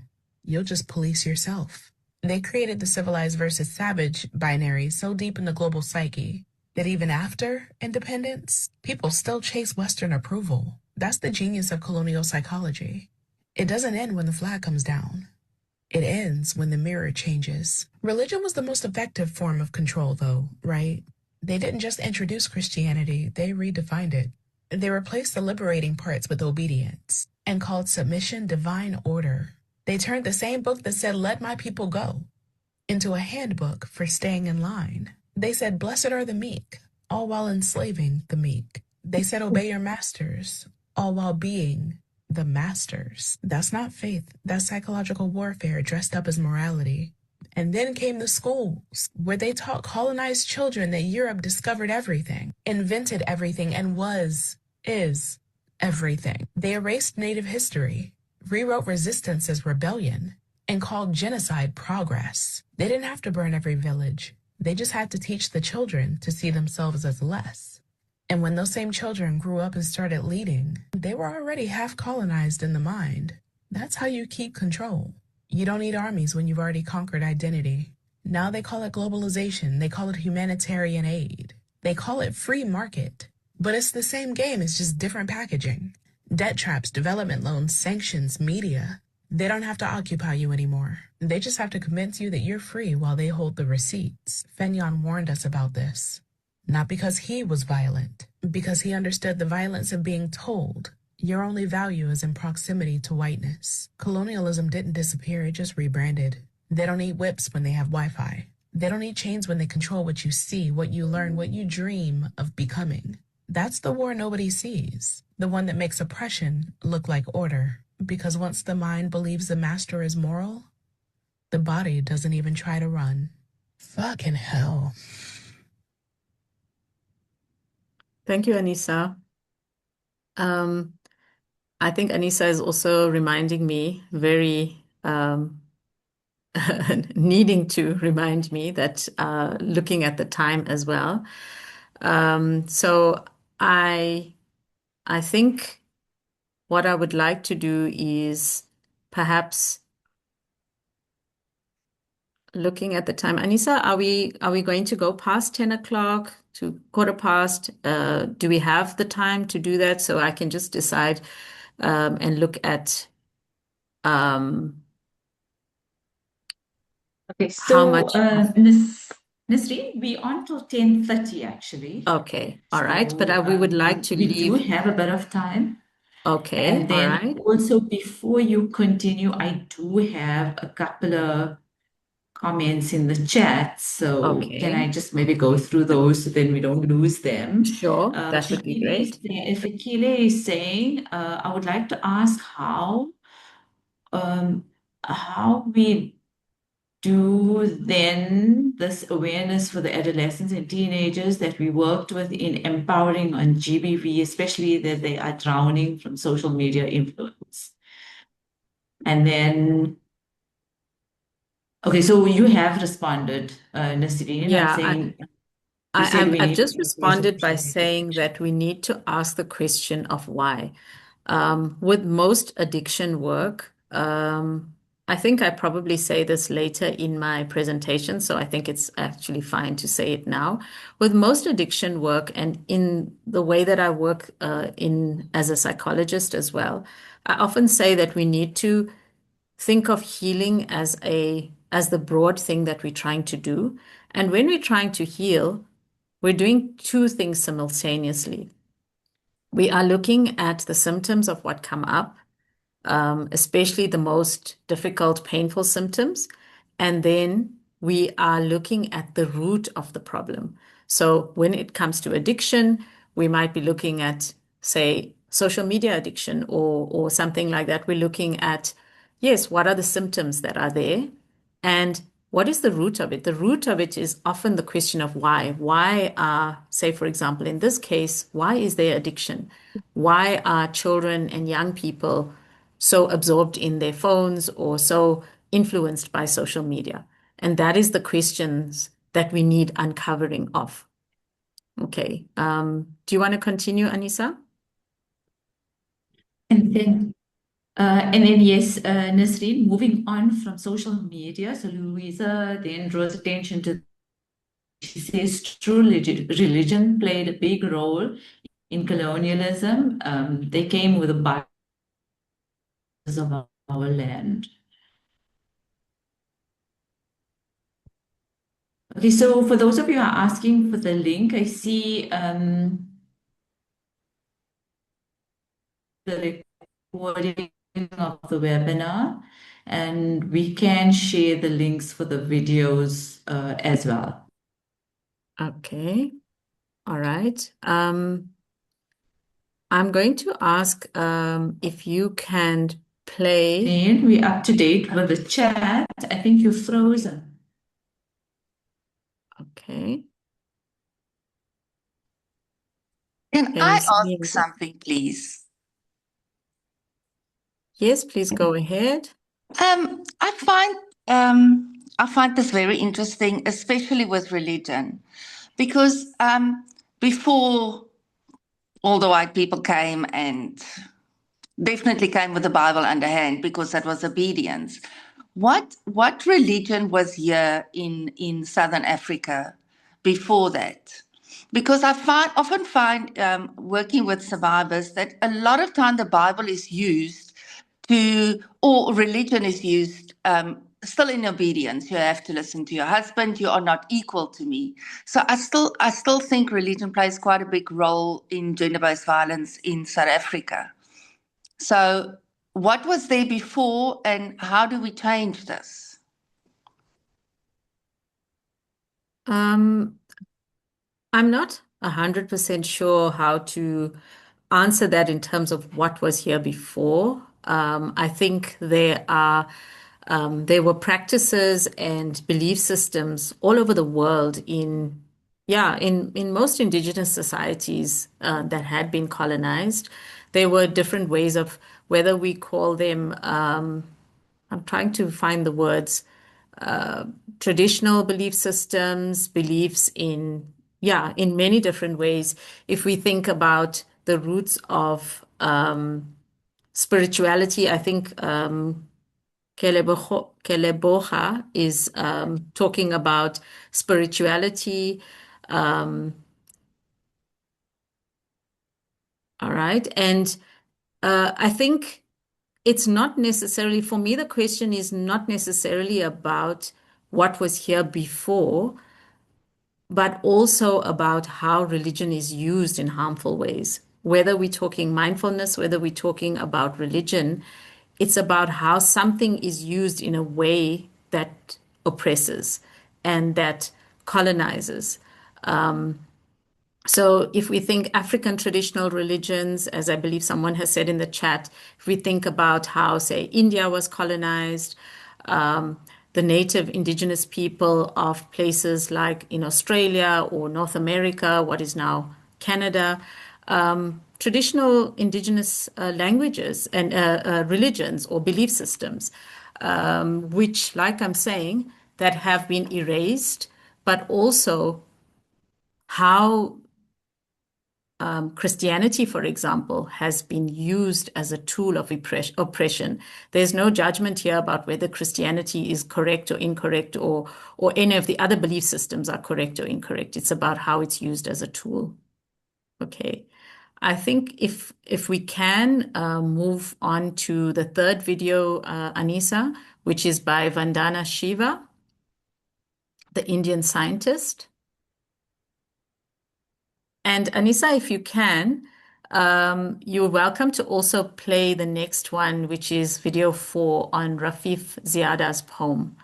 You'll just police yourself. They created the civilized versus savage binary so deep in the global psyche that even after independence, people still chase Western approval. That's the genius of colonial psychology. It doesn't end when the flag comes down. It ends when the mirror changes. Religion was the most effective form of control, though, right? They didn't just introduce Christianity, they redefined it. They replaced the liberating parts with obedience and called submission divine order. They turned the same book that said, "Let my people go," into a handbook for staying in line. They said, "Blessed are the meek," all while enslaving the meek. They said, "Obey your masters," all while being the masters. That's not faith. That's psychological warfare dressed up as morality. And then came the schools, where they taught colonized children that Europe discovered everything, invented everything, and is everything. They erased Native history, rewrote resistance as rebellion, and called genocide progress. They didn't have to burn every village. They just had to teach the children to see themselves as less. And when those same children grew up and started leading, they were already half colonized in the mind. That's how you keep control. You don't need armies when you've already conquered identity. Now they call it globalization. They call it humanitarian aid. They call it free market. But it's the same game, it's just different packaging. Debt traps, development loans, sanctions, media. They don't have to occupy you anymore. They just have to convince you that you're free while they hold the receipts. Fenyon warned us about this. Not because he was violent, because he understood the violence of being told your only value is in proximity to whiteness. Colonialism didn't disappear, it just rebranded. They don't need whips when they have Wi-Fi. They don't need chains when they control what you see, what you learn, what you dream of becoming. That's the war nobody sees. The one that makes oppression look like order. Because once the mind believes the master is moral, the body doesn't even try to run. Fucking hell. Thank you, Anissa. I think Anissa is also reminding me, very needing to remind me that looking at the time as well. So I think what I would like to do is perhaps looking at the time. Anissa, are we going to go past 10 o'clock to quarter past? Do we have the time to do that so I can just decide and look at Okay, how so much? Nasreen, we on till 10:30 actually. Okay, all right. But So we would like to we do leave. have a bit of time. Okay, And all then right. also before you continue, I do have a couple of comments in the chat. So can I Okay, just maybe go through those so then we don't lose them? sure. That would be great. Fikile is saying, I would like to ask um, how we do then this awareness for the adolescents and teenagers that we worked with in empowering on GBV, especially that they are drowning from social media influence. And then, okay, so you have responded, Nasreen. I'm Yeah, saying you said we I've need to just be aware of responded by saying that we need to ask the question of why. With most addiction work, I think I probably say this later in my presentation, so I think it's actually fine to say it now. With most addiction work, and in the way that I work in as a psychologist as well, I often say that we need to think of healing as the broad thing that we're trying to do. And when we're trying to heal, we're doing two things simultaneously. We are looking at the symptoms of what come up, especially the most difficult, painful symptoms. And then we are looking at the root of the problem. So when it comes to addiction, we might be looking at, say, social media addiction or something like that. We're looking at, yes, what are the symptoms that are there? And what is the root of it? The root of it is often the question of why. Why are, say, for example, in this case, why is there addiction? Why are children and young people so absorbed in their phones or so influenced by social media? And that is the questions that we need uncovering of. Okay. Do you want to continue, Anissa? And then yes, Nasreen, moving on from social media. So Louisa then draws attention to, she says, true religion played a big role in colonialism. They came with a bias of our land. Okay, so for those of you who are asking for the link, I see the recording of the webinar, and we can share the links for the videos as well. Okay. All right. I'm going to ask if you can play. Then we're up to date with the chat. I think you're frozen. Okay. Can Can you I see me? ask something, please? Yes, please go ahead. Um, I find I find this very interesting, especially with religion, because before all the white people came and definitely came with the Bible underhand because that was obedience. What religion was here in Southern Africa before that? Because often find working with survivors that a lot of time the Bible is used or religion is used still in obedience. You have to listen to your husband. You are not equal to me. So I still think religion plays quite a big role in gender-based violence in South Africa. So what was there before and how do we change this? Um, I'm not 100% sure how to answer that in terms of what was here before. I think there were practices and belief systems all over the world in most indigenous societies that had been colonized. There were different ways of whether we call them, I'm trying to find the words, traditional belief systems, beliefs in many different ways. If we think about the roots of spirituality, I think Keleboha is talking about spirituality. All right. And I think it's not necessarily, for me, the question is not necessarily about what was here before, but also about how religion is used in harmful ways. Whether we're talking mindfulness, whether we're talking about religion, it's about how something is used in a way that oppresses and that colonizes. So if we think African traditional religions, as I believe someone has said in the chat, if we think about how, say, India was colonized, the native indigenous people of places like in Australia or North America, what is now Canada, traditional indigenous languages and religions or belief systems, which, like I'm saying, that have been erased, but also how Christianity, for example, has been used as a tool of oppression. There's no judgment here about whether Christianity is correct or incorrect, or any of the other belief systems are correct or incorrect. It's about how it's used as a tool. Okay. I think if we can move on to the third video, Anisa, which is by Vandana Shiva, the Indian scientist. And Anisa, if you can, you're welcome to also play the next one, which is video 4 on Rafif Ziada's poem.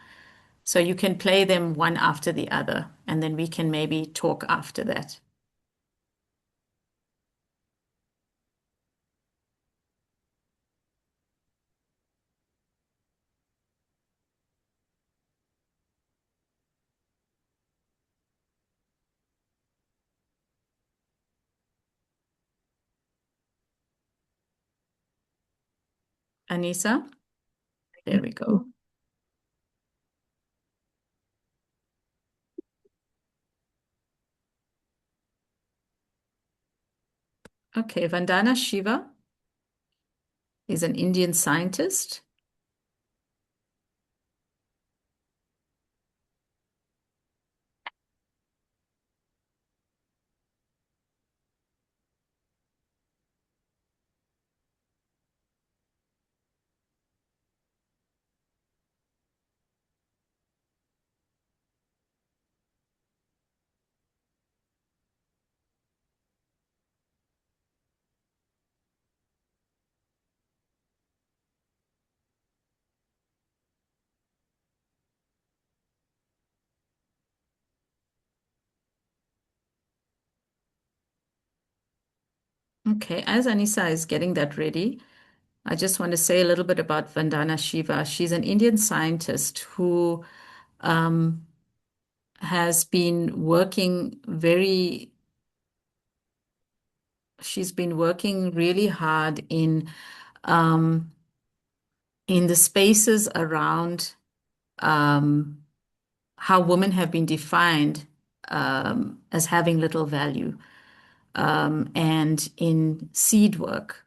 So you can play them one after the other, and then we can maybe talk after that. Anisa, there we go. Okay, Vandana Shiva is an Indian scientist. Okay, as Anisa is getting that ready, I just want to say a little bit about Vandana Shiva. She's an Indian scientist who has been working she's been working really hard in the spaces around how women have been defined as having little value, and in seed work.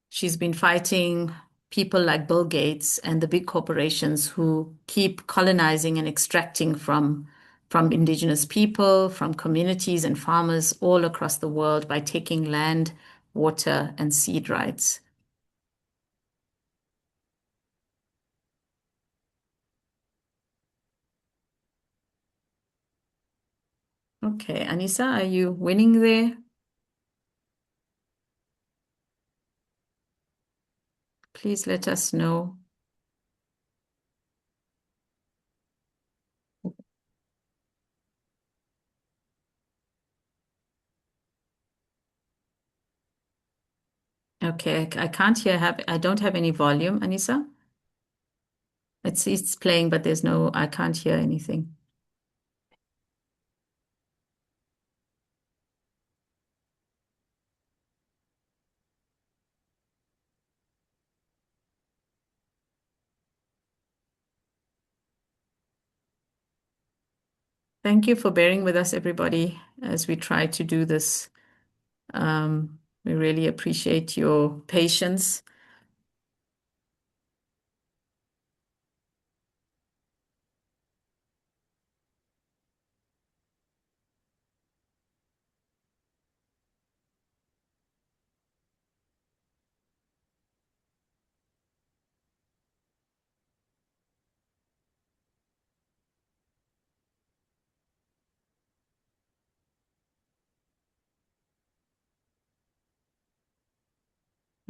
She's been fighting people like Bill Gates and the big corporations who keep colonizing and extracting from indigenous people, from communities and farmers all across the world by taking land, water, and seed rights. Okay, Anisa, are you winning there? Please let us know. Okay, I can't hear, I don't have any volume, Anisa. It's playing, but I can't hear anything. Thank you for bearing with us, everybody, as we try to do this. We really appreciate your patience.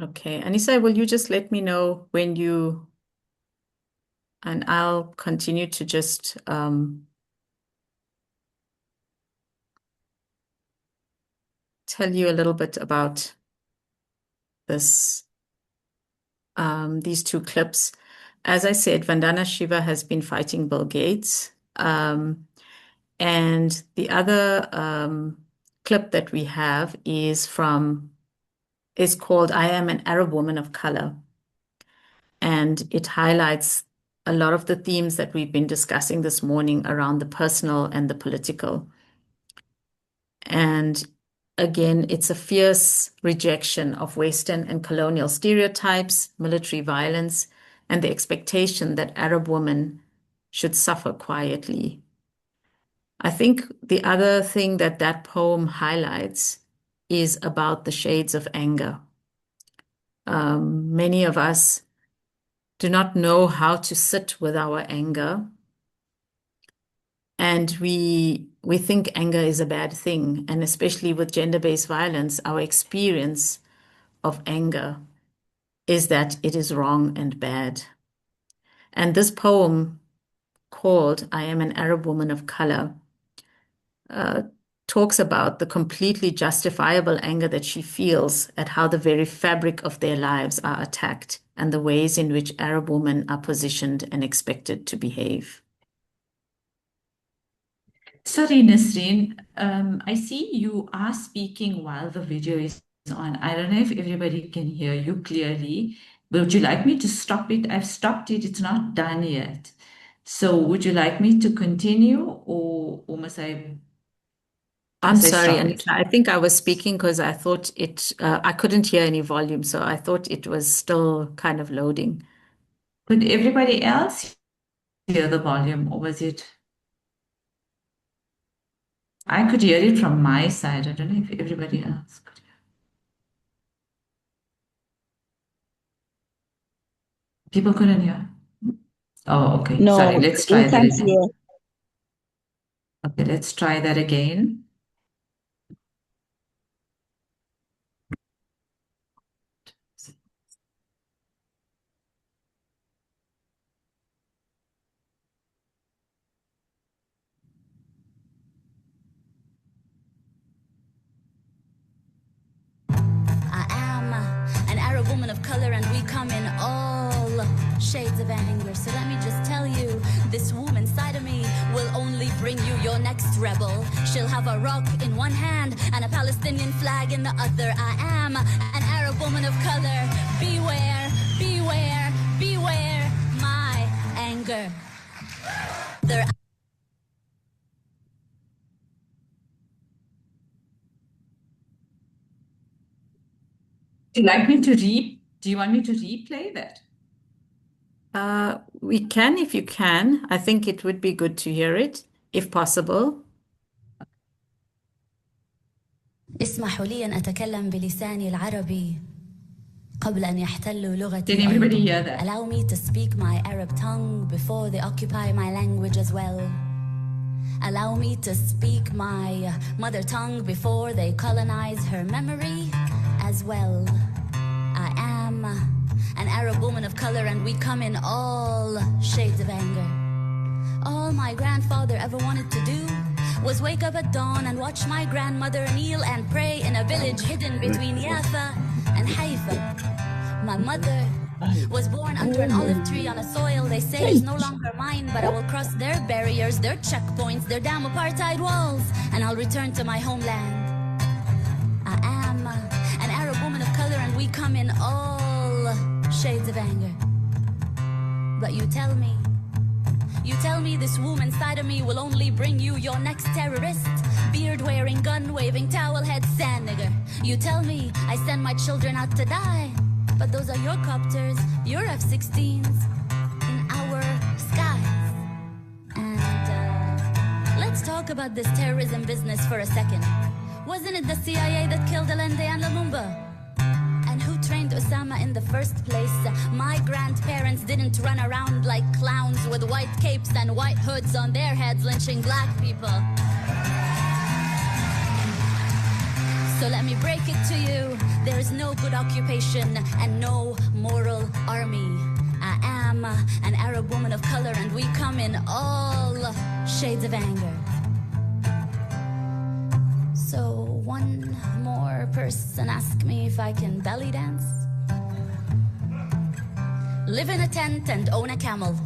Okay, Anissa, will you just let me know when you, and I'll continue to just tell you a little bit about this, these two clips. As I said, Vandana Shiva has been fighting Bill Gates. And the other clip that we have is called I Am an Arab Woman of Color. And it highlights a lot of the themes that we've been discussing this morning around the personal and the political. And again, it's a fierce rejection of Western and colonial stereotypes, military violence, and the expectation that Arab women should suffer quietly. I think the other thing that that poem highlights is about the shades of anger. Many of us do not know how to sit with our anger. And we think anger is a bad thing. And especially with gender-based violence, our experience of anger is that it is wrong and bad. And this poem called I Am an Arab Woman of Color talks about the completely justifiable anger that she feels at how the very fabric of their lives are attacked and the ways in which Arab women are positioned and expected to behave. Sorry, Nasreen. I see you are speaking while the video is on. I don't know if everybody can hear you clearly. Would you like me to stop it? I've stopped it. It's not done yet. So would you like me to continue or must I? I'm must I sorry, stop it? Anita. I think I was speaking because I thought I couldn't hear any volume, so I thought it was still kind of loading. Could everybody else hear the volume or was it? I could hear it from my side. I don't know if everybody else could hear. People couldn't hear. Oh, okay. No, Sorry. Let's try we that can't again. hear. Okay, let's try that again. I am an Arab woman of color and we come in all shades of anger. So let me just tell you, this woman side of me will only bring you your next rebel. She'll have a rock in one hand and a Palestinian flag in the other. I am an Arab woman of color. Beware, beware, beware my anger. There Do you like me to do you want me to replay that? We can if you can. I think it would be good to hear it, if possible. اسمحوا لي أن أتكلم بلساني العربي قبل أن يحتلوا لغتي. Did everybody hear that? Allow me to speak my Arab tongue before they occupy my language as well. Allow me to speak my mother tongue before they colonize her memory as well. I am an Arab woman of color and we come in all shades of anger. All my grandfather ever wanted to do was wake up at dawn and watch my grandmother kneel and pray in a village hidden between Yafa and Haifa. My mother was born under an olive tree on a soil they say is no longer mine, but I will cross their barriers, their checkpoints, their damn apartheid walls, and I'll return to my homeland. I am an Arab woman of color and we come in all shades of anger. But you tell me this woman side of me will only bring you your next terrorist, beard-wearing, gun-waving, towel-head sand nigger. You tell me I send my children out to die, but those are your copters, your F-16s, in our skies. And let's talk about this terrorism business for a second. Wasn't it the CIA that killed Allende and Lumumba? And who trained Osama in the first place? My grandparents didn't run around like clowns with white capes and white hoods on their heads lynching black people. So let me break it to you. There is no good occupation and no moral army. I am an Arab woman of color, and we come in all shades of anger. So one more person asked me if I can belly dance. Live in a tent and own a camel.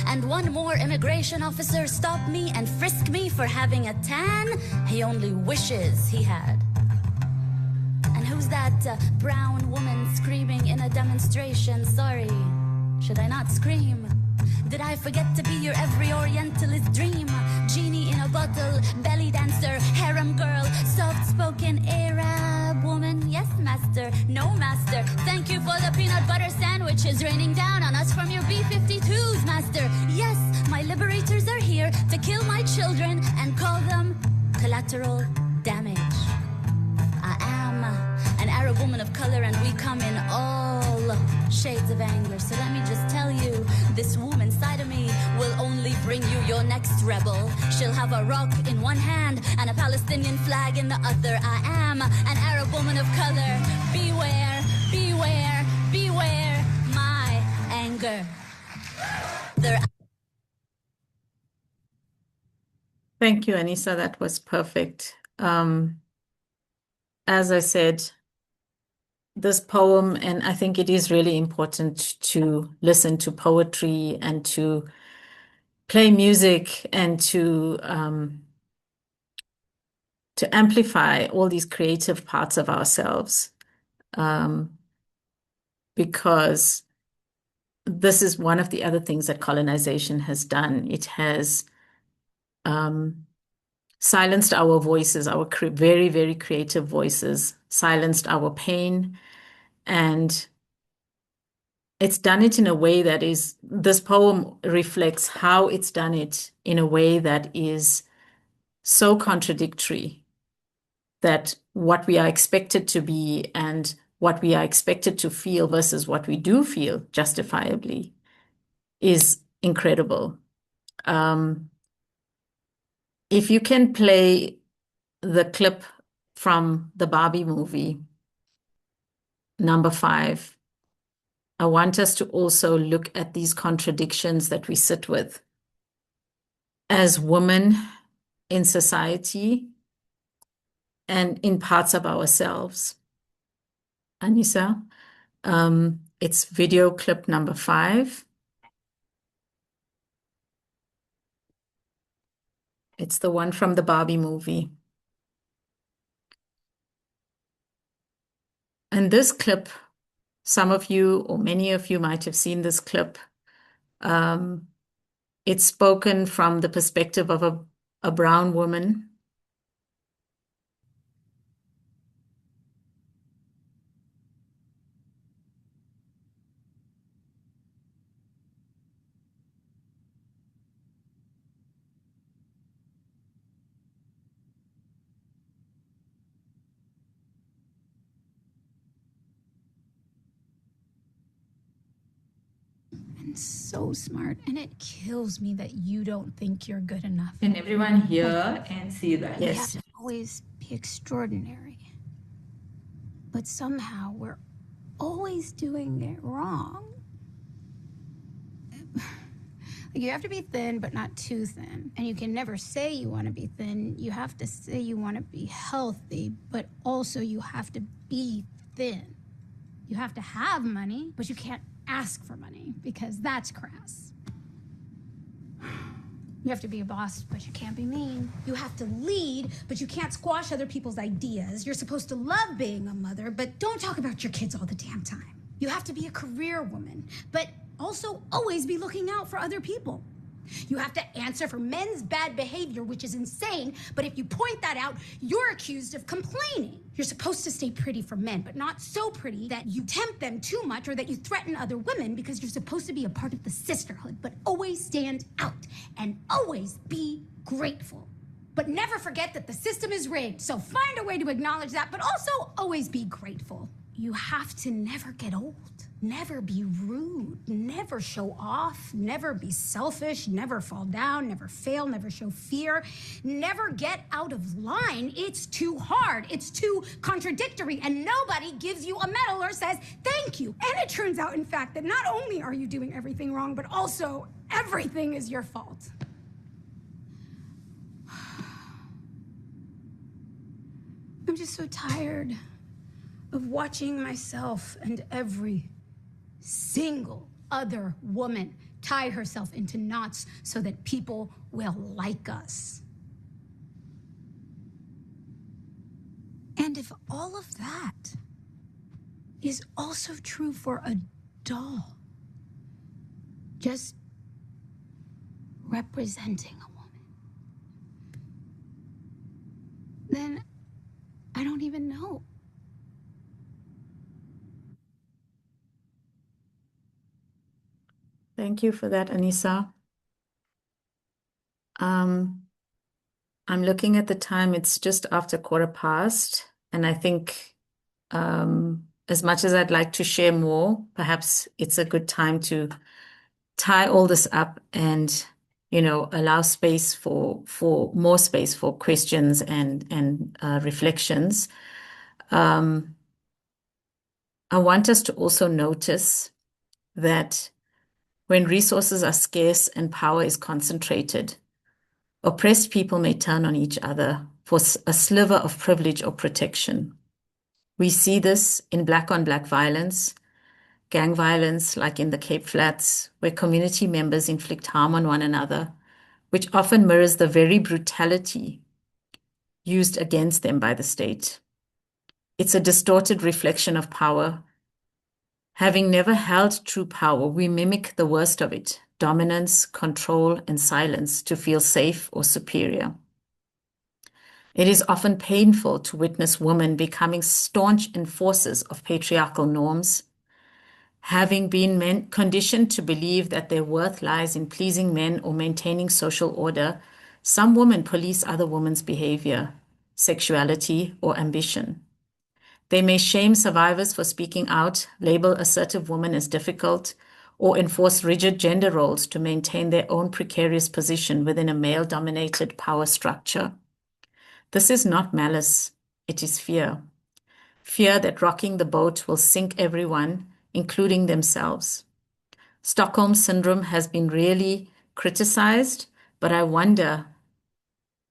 And one more immigration officer stopped me and frisked me for having a tan he only wishes he had. And who's that brown woman screaming in a demonstration? Sorry, should I not scream? Did I forget to be your every Orientalist dream? Genie in a bottle, belly dancer, harem girl, soft-spoken Arab woman. Yes, master, no master. Thank you for the peanut butter sandwiches raining down on us from your B-52s, master. Yes, my liberators are here to kill my children and call them collateral damage. I am an Arab woman of color, and we come in all shades of anger. So let me just tell you, this woman side of me will only bring you your next rebel. She'll have a rock in one hand and a Palestinian flag in the other. I am an Arab woman of color. Beware, beware, beware my anger. Thank you, Anissa. That was perfect. As I said, this poem, and I think it is really important to listen to poetry and to play music and to amplify all these creative parts of ourselves, because this is one of the other things that colonization has done. It has silenced our voices, our very, very creative voices, silenced our pain, and it's done it in a way that is, this poem reflects how it's done it in a way that is so contradictory that what we are expected to be and what we are expected to feel versus what we do feel justifiably is incredible. If you can play the clip from the Barbie movie, number 5, I want us to also look at these contradictions that we sit with as women in society and in parts of ourselves. Anissa, it's video clip number 5. It's the one from the Barbie movie. And this clip, some of you or many of you might have seen this clip. It's spoken from the perspective of a brown woman. So smart, and it kills me that you don't think you're good enough. Can everyone hear and see that? Yes. We have to always be extraordinary, but somehow we're always doing it wrong. Like, you have to be thin, but not too thin. And you can never say you want to be thin. You have to say you want to be healthy, but also you have to be thin. You have to have money, but you can't ask for money, because that's crass. You have to be a boss, but you can't be mean. You have to lead, but you can't squash other people's ideas. You're supposed to love being a mother, but don't talk about your kids all the damn time. You have to be a career woman, but also always be looking out for other people. You have to answer for men's bad behavior, which is insane, but if you point that out, you're accused of complaining. You're supposed to stay pretty for men, but not so pretty that you tempt them too much or that you threaten other women, because you're supposed to be a part of the sisterhood, but always stand out and always be grateful. But never forget that the system is rigged, so find a way to acknowledge that, but also always be grateful. you have to never get old, never be rude, never show off, never be selfish, never fall down, never fail, never show fear, never get out of line. It's too hard. It's too contradictory, and nobody gives you a medal or says thank you. And it turns out, in fact, that not only are you doing everything wrong, but also everything is your fault. I'm just so tired of watching myself and every single other woman tie herself into knots so that people will like us. And if all of that is also true for a doll, just representing a woman, then I don't even know. Thank you for that, Anissa. I'm looking at the time, it's just after 1:15, and I think as much as I'd like to share more, perhaps it's a good time to tie all this up and, allow space for more space for questions and reflections. I want us to also notice that when resources are scarce and power is concentrated, oppressed people may turn on each other for a sliver of privilege or protection. We see this in black-on-black violence, gang violence like in the Cape Flats, where community members inflict harm on one another, which often mirrors the very brutality used against them by the state. It's a distorted reflection of power. Having never held true power, we mimic the worst of it: dominance, control, and silence to feel safe or superior. It is often painful to witness women becoming staunch enforcers of patriarchal norms. Having been conditioned to believe that their worth lies in pleasing men or maintaining social order, some women police other women's behavior, sexuality, or ambition. They may shame survivors for speaking out, label assertive women as difficult, or enforce rigid gender roles to maintain their own precarious position within a male-dominated power structure. This is not malice, it is fear. Fear that rocking the boat will sink everyone, including themselves. Stockholm Syndrome has been really criticized, but I wonder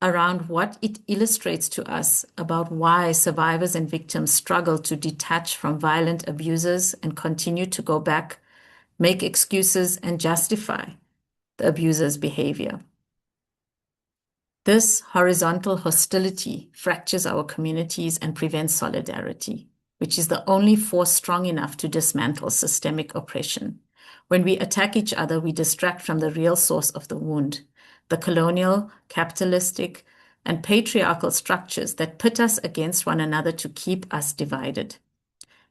around what it illustrates to us about why survivors and victims struggle to detach from violent abusers and continue to go back, make excuses, and justify the abuser's behavior. This horizontal hostility fractures our communities and prevents solidarity, which is the only force strong enough to dismantle systemic oppression. When we attack each other, we distract from the real source of the wound, the colonial, capitalistic, and patriarchal structures that pit us against one another to keep us divided.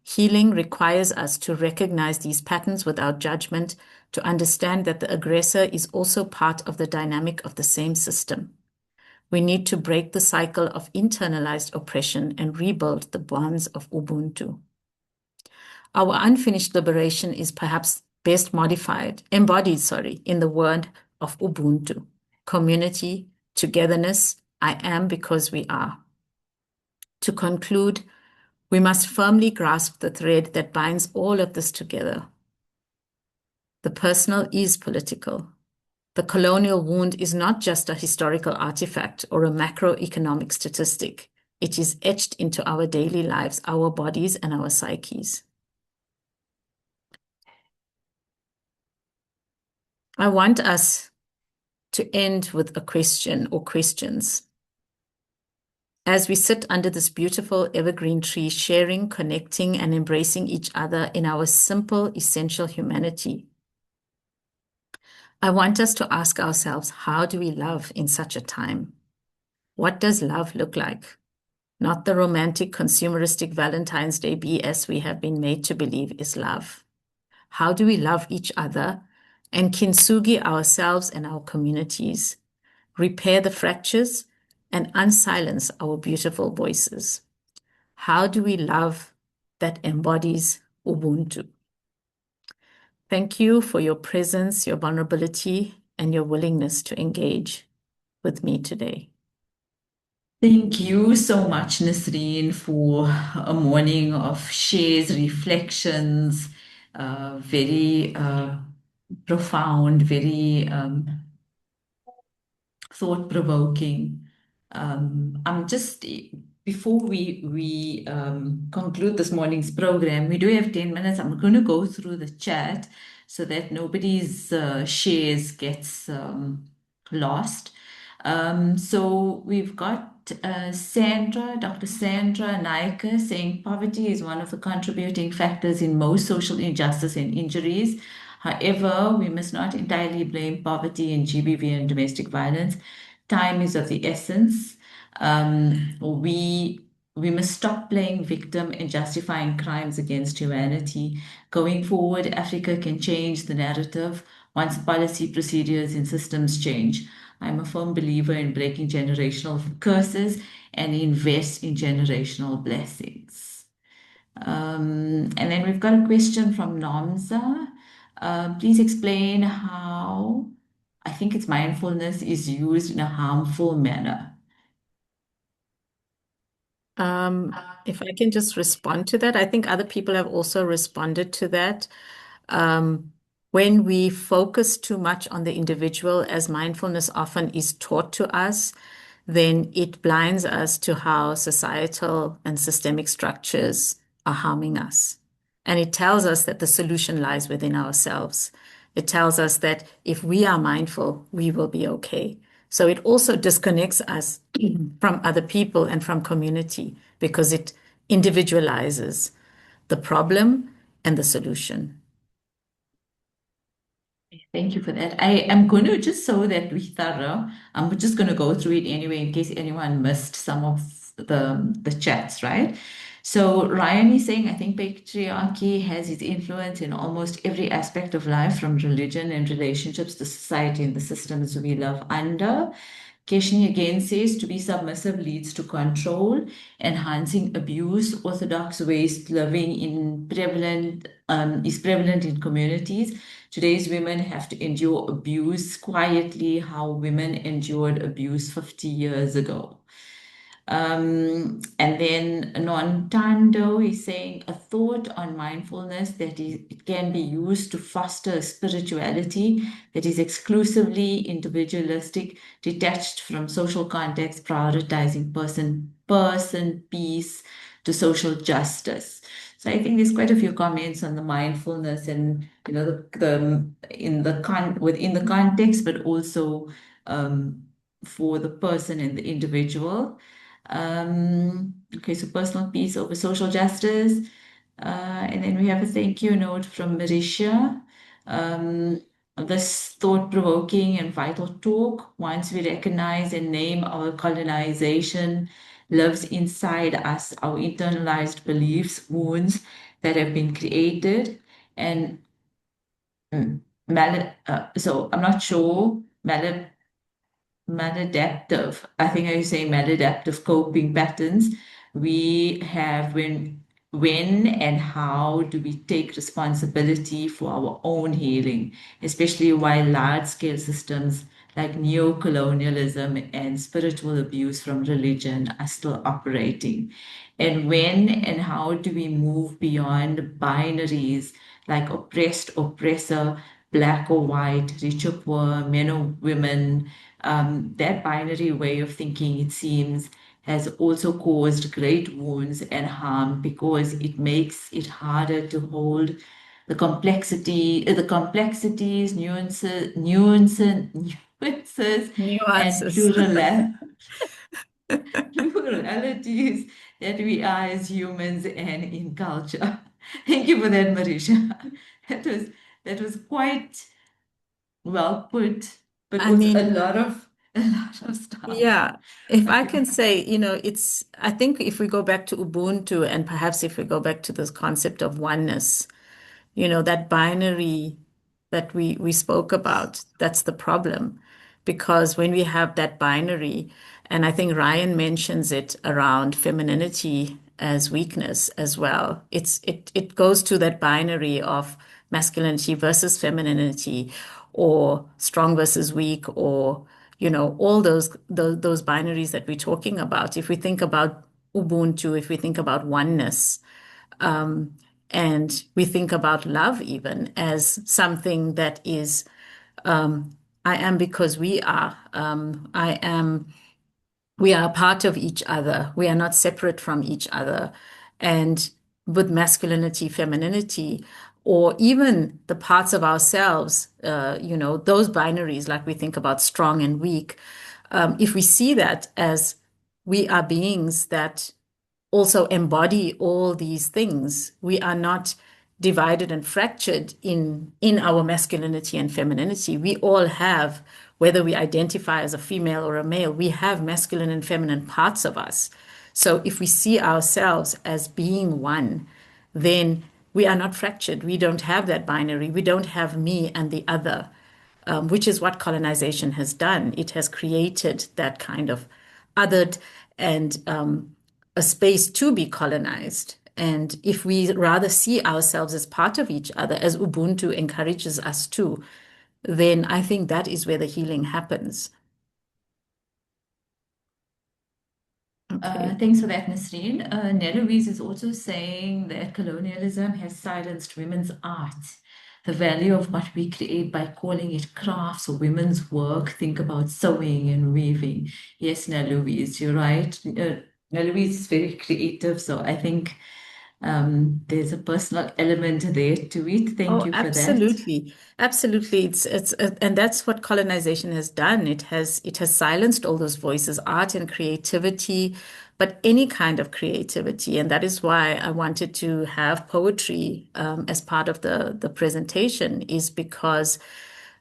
Healing requires us to recognize these patterns without judgment, to understand that the aggressor is also part of the dynamic of the same system. We need to break the cycle of internalized oppression and rebuild the bonds of Ubuntu. Our unfinished liberation is perhaps best embodied, in the word of Ubuntu: community, togetherness, I am because we are. To conclude, we must firmly grasp the thread that binds all of this together. The personal is political. The colonial wound is not just a historical artifact or a macroeconomic statistic. It is etched into our daily lives, our bodies, and our psyches. I want us to end with a question or questions. As we sit under this beautiful evergreen tree, sharing, connecting, and embracing each other in our simple, essential humanity, I want us to ask ourselves, how do we love in such a time? What does love look like? Not the romantic, consumeristic Valentine's Day BS we have been made to believe is love. How do we love each other and kintsugi ourselves and our communities, repair the fractures, and unsilence our beautiful voices? How do we love that embodies Ubuntu. Thank you for your presence, your vulnerability, and your willingness to engage with me today. Thank you so much, Nasreen, for a morning of shares, reflections, very profound, very thought-provoking. I'm just before we conclude this morning's program, we do have 10 minutes. I'm going to go through the chat so that nobody's shares gets lost. So we've got Sandra, Dr. Sandra Naika saying poverty is one of the contributing factors in most social injustice and injuries. However, we must not entirely blame poverty in GBV and domestic violence. Time is of the essence. We must stop playing victim and justifying crimes against humanity. Going forward, Africa can change the narrative once policy, procedures, and systems change. I'm a firm believer in breaking generational curses and invest in generational blessings. And then we've got a question from Namza. Please explain how I think it's mindfulness is used in a harmful manner. If I can just respond to that, I think other people have also responded to that. When we focus too much on the individual, as mindfulness often is taught to us, then it blinds us to how societal and systemic structures are harming us. And it tells us that the solution lies within ourselves. It tells us that if we are mindful, we will be okay. So it also disconnects us from other people and from community because it individualizes the problem and the solution. Thank you for that. I am going to, just so that we're thorough, I'm just going to go through it anyway in case anyone missed some of the chats, right? So Ryan is saying, I think patriarchy has its influence in almost every aspect of life, from religion and relationships to society and the systems we live under. Keshni again says to be submissive leads to control, enhancing abuse. Orthodox waste living is prevalent in communities. Today's women have to endure abuse quietly, how women endured abuse 50 years ago. And then Nontando is saying a thought on mindfulness that it can be used to foster spirituality that is exclusively individualistic, detached from social context, prioritizing person peace to social justice. So I think there's quite a few comments on the mindfulness and within the context, but also for the person and the individual. Okay, so personal peace over social justice. And then we have a thank you note from Marisha. This thought-provoking and vital talk, once we recognize and name our colonization, lives inside us, our internalized beliefs, wounds that have been created. And so I'm not sure, maladaptive, I think I say maladaptive coping patterns we have when and how do we take responsibility for our own healing, especially while large-scale systems like neo-colonialism and spiritual abuse from religion are still operating. And when and how do we move beyond binaries like oppressed, oppressor, black or white, rich or poor, men or women? That binary way of thinking, it seems, has also caused great wounds and harm because it makes it harder to hold the complexities, nuances, and Nuances. pluralities that we are as humans and in culture. Thank you for that, Marisha. That was quite well put, but I also mean, a lot of stuff. yeah, if I can say, I think if we go back to Ubuntu and perhaps if we go back to this concept of oneness, that binary that we spoke about, that's the problem. Because when we have that binary, and I think Ryan mentions it around femininity as weakness as well. It goes to that binary of masculinity versus femininity, or strong versus weak, or all those binaries that we're talking about. If we think about Ubuntu, if we think about oneness, and we think about love even as something that is, I am because we are. We are a part of each other. We are not separate from each other. And with masculinity, femininity, or even the parts of ourselves, those binaries, like we think about strong and weak, if we see that as we are beings that also embody all these things, we are not divided and fractured in our masculinity and femininity. We all have, whether we identify as a female or a male, we have masculine and feminine parts of us. So if we see ourselves as being one, then we are not fractured. We don't have that binary. We don't have me and the other, which is what colonization has done. It has created that kind of othered and a space to be colonized. And if we rather see ourselves as part of each other, as Ubuntu encourages us to, then I think that is where the healing happens. Okay. Thanks for that, Nasreen. Neloise is also saying that colonialism has silenced women's art. The value of what we create by calling it crafts or women's work. Think about sewing and weaving. Yes, Neloise, you're right. Neloise is very creative, so I think there's a personal element there to it. Thank you for that. Absolutely. Absolutely. And that's what colonization has done. It has silenced all those voices, art and creativity, but any kind of creativity. And that is why I wanted to have poetry as part of the presentation, is because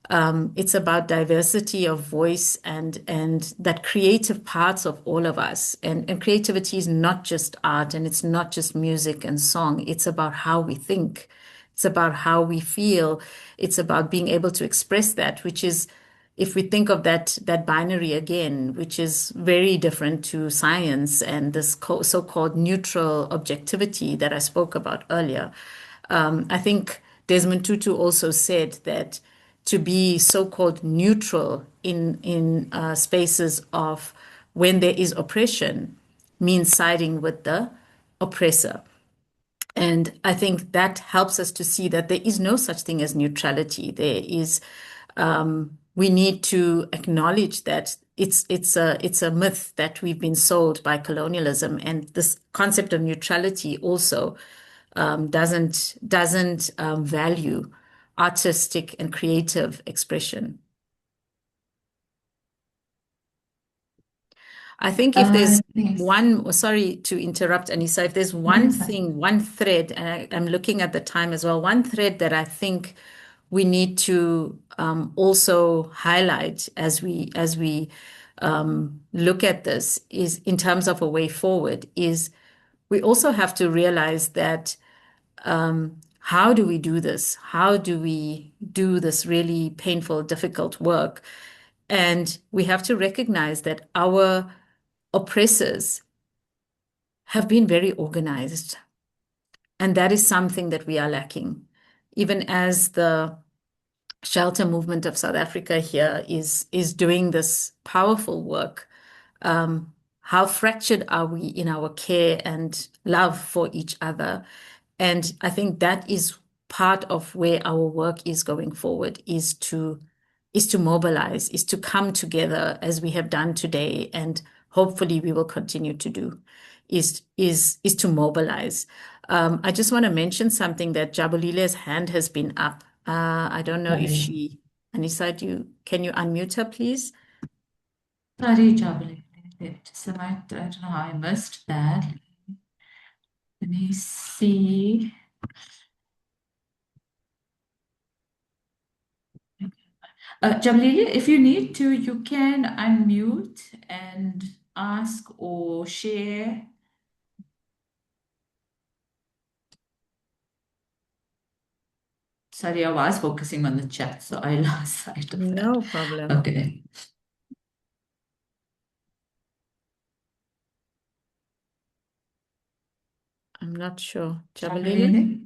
it's about diversity of voice and that creative parts of all of us. And creativity is not just art, and it's not just music and song. It's about how we think. It's about how we feel. It's about being able to express that, which is, if we think of that binary again, which is very different to science and this so-called neutral objectivity that I spoke about earlier. I think Desmond Tutu also said that to be so-called neutral in spaces of when there is oppression means siding with the oppressor. And I think that helps us to see that there is no such thing as neutrality. There is, we need to acknowledge that it's a myth that we've been sold by colonialism, and this concept of neutrality also doesn't value artistic and creative expression. I think if there's one, sorry to interrupt, Anissa, if there's one thing, one thread, and I'm looking at the time as well, one thread that I think we need to also highlight as we look at this, is in terms of a way forward, is we also have to realize that how do we do this? How do we do this really painful, difficult work? And we have to recognize that our oppressors have been very organized. And that is something that we are lacking. Even as the shelter movement of South Africa here is doing this powerful work, how fractured are we in our care and love for each other? And I think that is part of where our work is going forward, is to mobilize, is to come together as we have done today, and hopefully we will continue to do, is to mobilize. I just want to mention something, that Jabulile's hand has been up. I don't know if she, Anissa, can you unmute her, please? Sorry, Jabulile. I don't know how I missed that. Let me see. Jabalili, if you need to, you can unmute and ask or share. Sorry, I was focusing on the chat, so I lost sight of that. No problem. Okay. I'm not sure. Jabulile? Jabulile?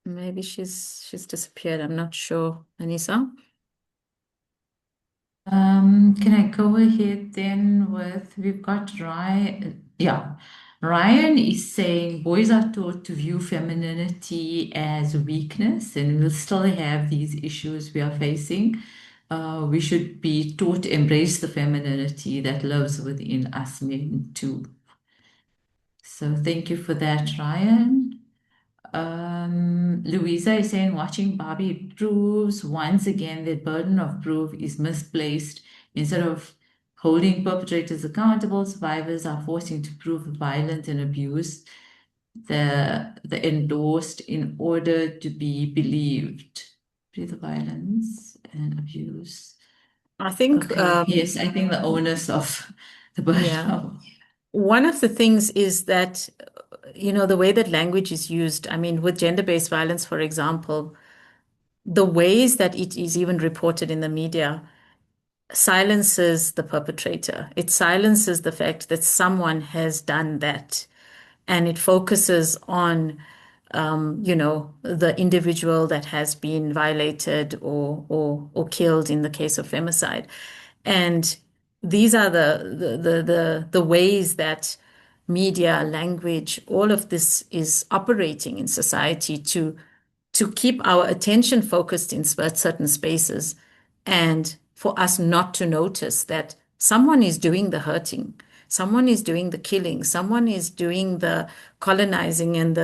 Maybe she's disappeared. I'm not sure. Anissa? Can I go ahead then with, we've got Ryan. Yeah. Ryan is saying boys are taught to view femininity as weakness, and we'll still have these issues we are facing. We should be taught to embrace the femininity that lives within us men too. So thank you for that, Ryan. Louisa is saying watching Barbie proves once again that burden of proof is misplaced. Instead of holding perpetrators accountable, survivors are forcing to prove violence and abuse the endorsed in order to be believed. Prove the violence and abuse. I think, Okay, yes, I think the onus of the burden yeah. of One of the things is that, the way that language is used, I mean, with gender-based violence, for example, the ways that it is even reported in the media silences the perpetrator. It silences the fact that someone has done that. And it focuses on, the individual that has been violated or killed in the case of femicide. And these are the ways that media, language, all of this is operating in society to keep our attention focused in certain spaces and for us not to notice that someone is doing the hurting, someone is doing the killing, someone is doing the colonizing and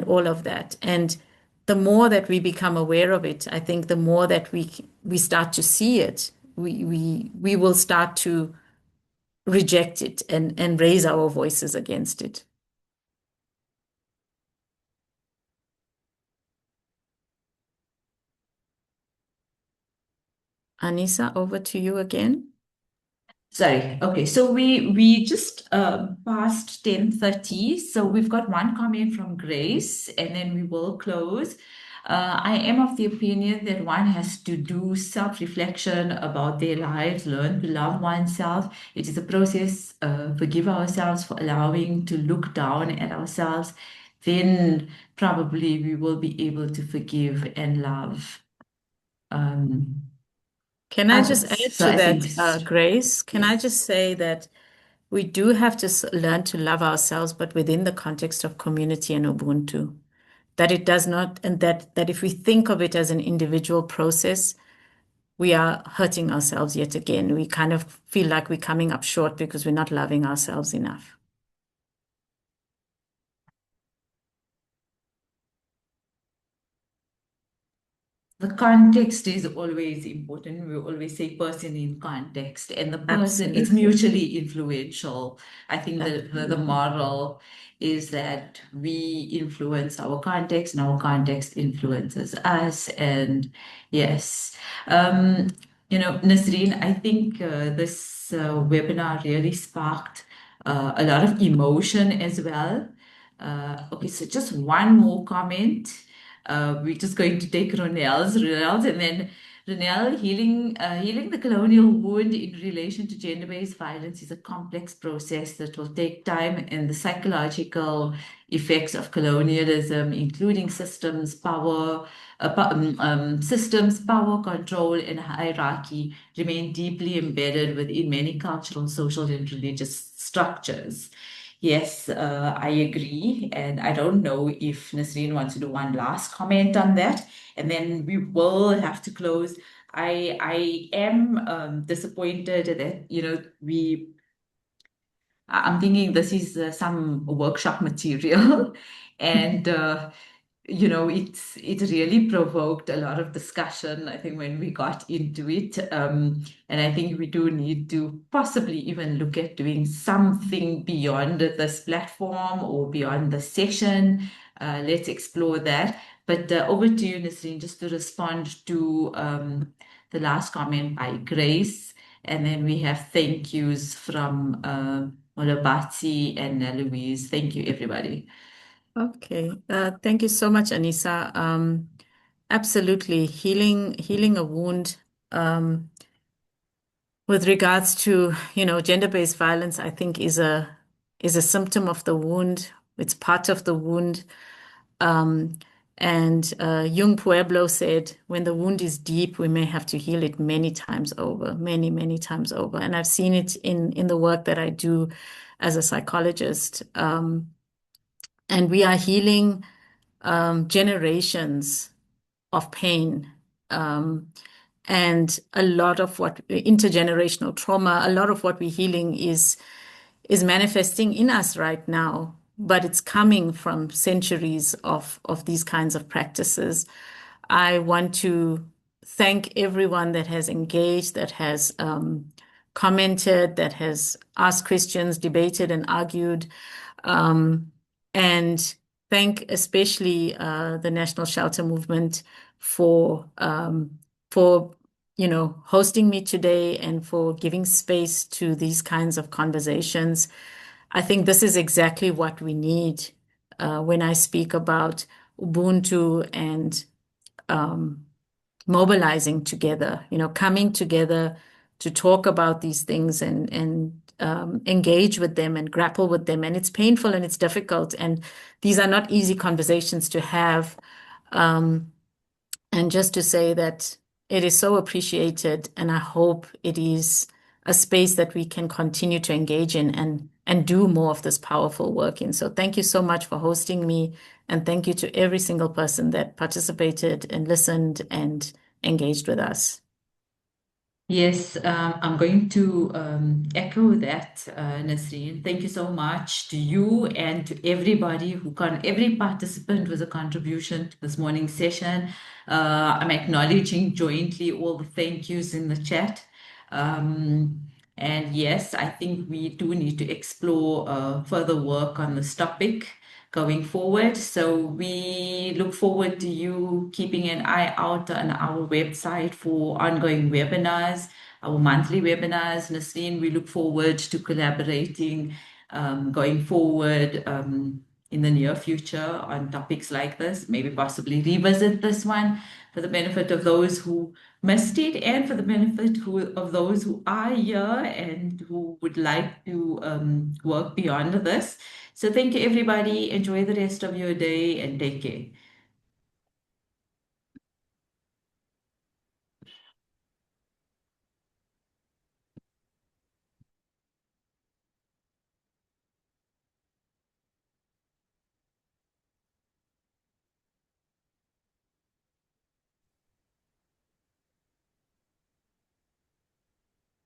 all of that. And the more that we become aware of it, I think the more that we start to see it, we will start to reject it and raise our voices against it. Anissa, over to you again. Sorry. Okay. So we just passed 10:30. So we've got one comment from Grace, and then we will close. I am of the opinion that one has to do self-reflection about their lives, learn to love oneself. It is a process. Forgive ourselves for allowing to look down at ourselves. Then probably we will be able to forgive and love Can I just others. add So to I think, that, Grace? Can I yes. just say that we do have to learn to love ourselves, but within the context of community and Ubuntu. That it does not, and that if we think of it as an individual process, we are hurting ourselves yet again. We kind of feel like we're coming up short because we're not loving ourselves enough. The context is always important. We always say person in context, and the person, it's Absolutely. mutually influential. I think the Absolutely. moral is that we influence our context and our context influences us. And yes, Nasreen, I think this webinar really sparked a lot of emotion as well. Okay, so just one more comment. We're just going to take Ronel's, and then Ronel, healing the colonial wound in relation to gender-based violence is a complex process that will take time, and the psychological effects of colonialism, including systems, power, control, and hierarchy, remain deeply embedded within many cultural, social, and religious structures. Yes, I agree. And I don't know if Nasreen wants to do one last comment on that, and then we will have to close. I am disappointed that, I'm thinking this is some workshop material, and it really provoked a lot of discussion, I think, when we got into it. And I think we do need to possibly even look at doing something beyond this platform or beyond the session. Let's explore that. But over to you, Nasreen, just to respond to the last comment by Grace. And then we have thank yous from Molabatsi and Louise. Thank you, everybody. Okay. Thank you so much, Anissa. Absolutely. Healing a wound. with regards to, gender-based violence, I think is a symptom of the wound. It's part of the wound. And Jung Pueblo said, when the wound is deep, we may have to heal it many times over, many, many times over. And I've seen it in the work that I do as a psychologist. And we are healing generations of pain. And a lot of what intergenerational trauma, a lot of what we're healing is manifesting in us right now, but it's coming from centuries of these kinds of practices. I want to thank everyone that has engaged, that has commented, that has asked questions, debated, and argued. And thank especially the National Shelter Movement for hosting me today and for giving space to these kinds of conversations. I think this is exactly what we need when I speak about Ubuntu and mobilizing together, coming together to talk about these things and engage with them and grapple with them. And it's painful and it's difficult. And these are not easy conversations to have. And just to say that it is so appreciated, and I hope it is a space that we can continue to engage in and do more of this powerful work in. So thank you so much for hosting me, and thank you to every single person that participated and listened and engaged with us. Yes, I'm going to echo that, Nasreen. Thank you so much to you and to everybody every participant was a contribution to this morning's session. I'm acknowledging jointly all the thank yous in the chat. And yes, I think we do need to explore further work on this topic going forward. So we look forward to you keeping an eye out on our website for ongoing webinars, our monthly webinars. Nasreen, we look forward to collaborating going forward in the near future on topics like this, maybe possibly revisit this one for the benefit of those who missed it and for the benefit of those who are here and who would like to work beyond this. So thank you, everybody. Enjoy the rest of your day and take care.